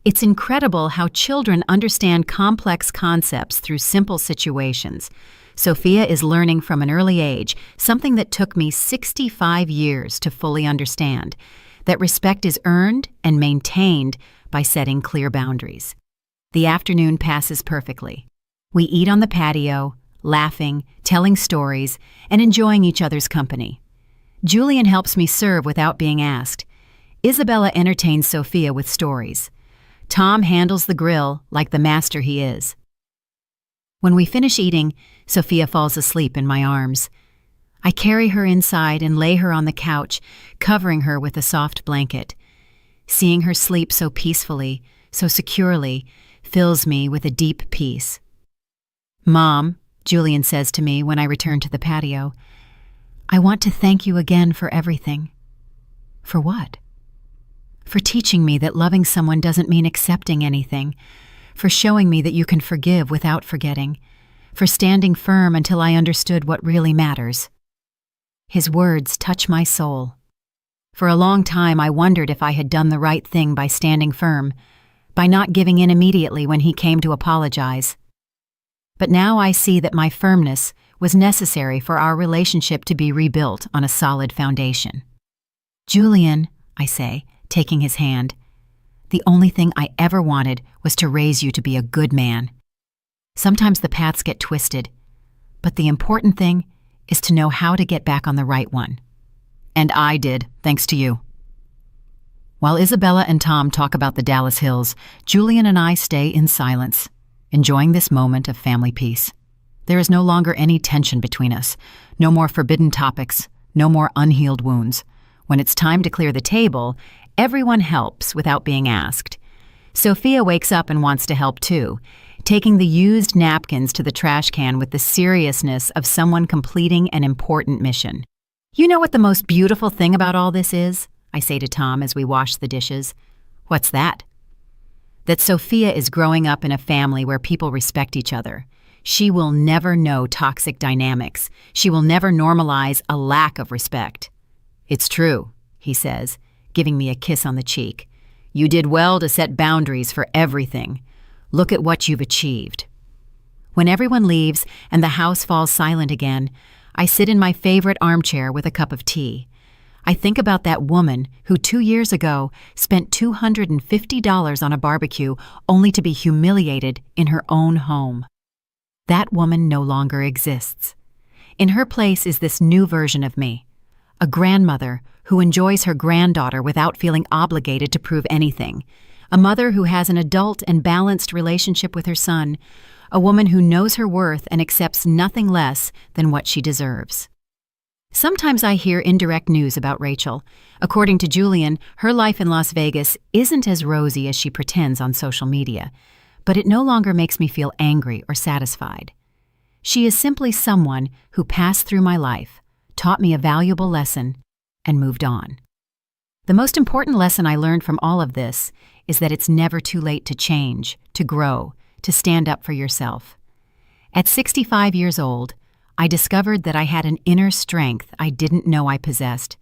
It's incredible how children understand complex concepts through simple situations. Sophia is learning from an early age, something that took me 65 years to fully understand, that respect is earned and maintained by setting clear boundaries. The afternoon passes perfectly. We eat on the patio, laughing, telling stories, and enjoying each other's company. Julian helps me serve without being asked. Isabella entertains Sophia with stories. Tom handles the grill like the master he is. When we finish eating, Sophia falls asleep in my arms. I carry her inside and lay her on the couch, covering her with a soft blanket. Seeing her sleep so peacefully, so securely, fills me with a deep peace. "Mom," Julian says to me when I return to the patio, "I want to thank you again for everything." "For what?" "For teaching me that loving someone doesn't mean accepting anything, for showing me that you can forgive without forgetting, for standing firm until I understood what really matters." His words touch my soul. For a long time I wondered if I had done the right thing by standing firm, by not giving in immediately when he came to apologize. But now I see that my firmness was necessary for our relationship to be rebuilt on a solid foundation. "Julian," I say, taking his hand, "the only thing I ever wanted was to raise you to be a good man. Sometimes the paths get twisted, but the important thing is to know how to get back on the right one. And I did, thanks to you." While Isabella and Tom talk about the Dallas Hills, Julian and I stay in silence, enjoying this moment of family peace. There is no longer any tension between us, no more forbidden topics, no more unhealed wounds. When it's time to clear the table, everyone helps without being asked. Sophia wakes up and wants to help too, taking the used napkins to the trash can with the seriousness of someone completing an important mission. "You know what the most beautiful thing about all this is?" I say to Tom as we wash the dishes. "What's that?" "That Sophia is growing up in a family where people respect each other. She will never know toxic dynamics. She will never normalize a lack of respect." "It's true," he says, giving me a kiss on the cheek. "You did well to set boundaries for everything. Look at what you've achieved." When everyone leaves and the house falls silent again, I sit in my favorite armchair with a cup of tea. I think about that woman who 2 years ago spent $250 on a barbecue only to be humiliated in her own home. That woman no longer exists. In her place is this new version of me, a grandmother who enjoys her granddaughter without feeling obligated to prove anything, a mother who has an adult and balanced relationship with her son, a woman who knows her worth and accepts nothing less than what she deserves. Sometimes I hear indirect news about Rachel. According to Julian, her life in Las Vegas isn't as rosy as she pretends on social media, but it no longer makes me feel angry or satisfied. She is simply someone who passed through my life, taught me a valuable lesson, and moved on. The most important lesson I learned from all of this is that it's never too late to change, to grow, to stand up for yourself. At 65 years old, I discovered that I had an inner strength I didn't know I possessed.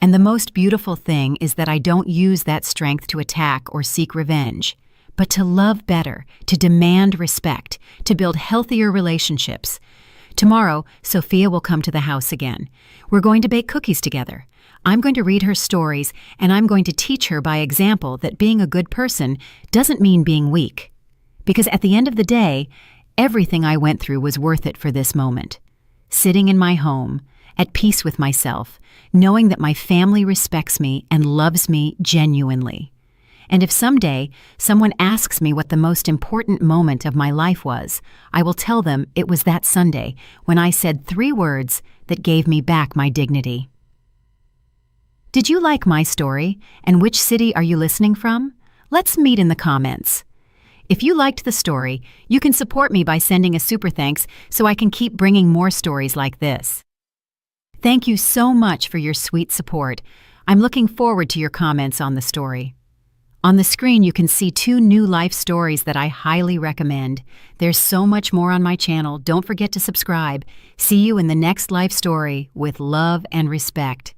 And the most beautiful thing is that I don't use that strength to attack or seek revenge, but to love better, to demand respect, to build healthier relationships. Tomorrow, Sophia will come to the house again. We're going to bake cookies together. I'm going to read her stories, and I'm going to teach her by example that being a good person doesn't mean being weak. Because at the end of the day, everything I went through was worth it for this moment. Sitting in my home, at peace with myself, knowing that my family respects me and loves me genuinely. And if someday someone asks me what the most important moment of my life was, I will tell them it was that Sunday when I said 3 words that gave me back my dignity. Did you like my story? And which city are you listening from? Let's meet in the comments. If you liked the story, you can support me by sending a super thanks so I can keep bringing more stories like this. Thank you so much for your sweet support. I'm looking forward to your comments on the story. On the screen, you can see 2 new life stories that I highly recommend. There's so much more on my channel. Don't forget to subscribe. See you in the next life story with love and respect.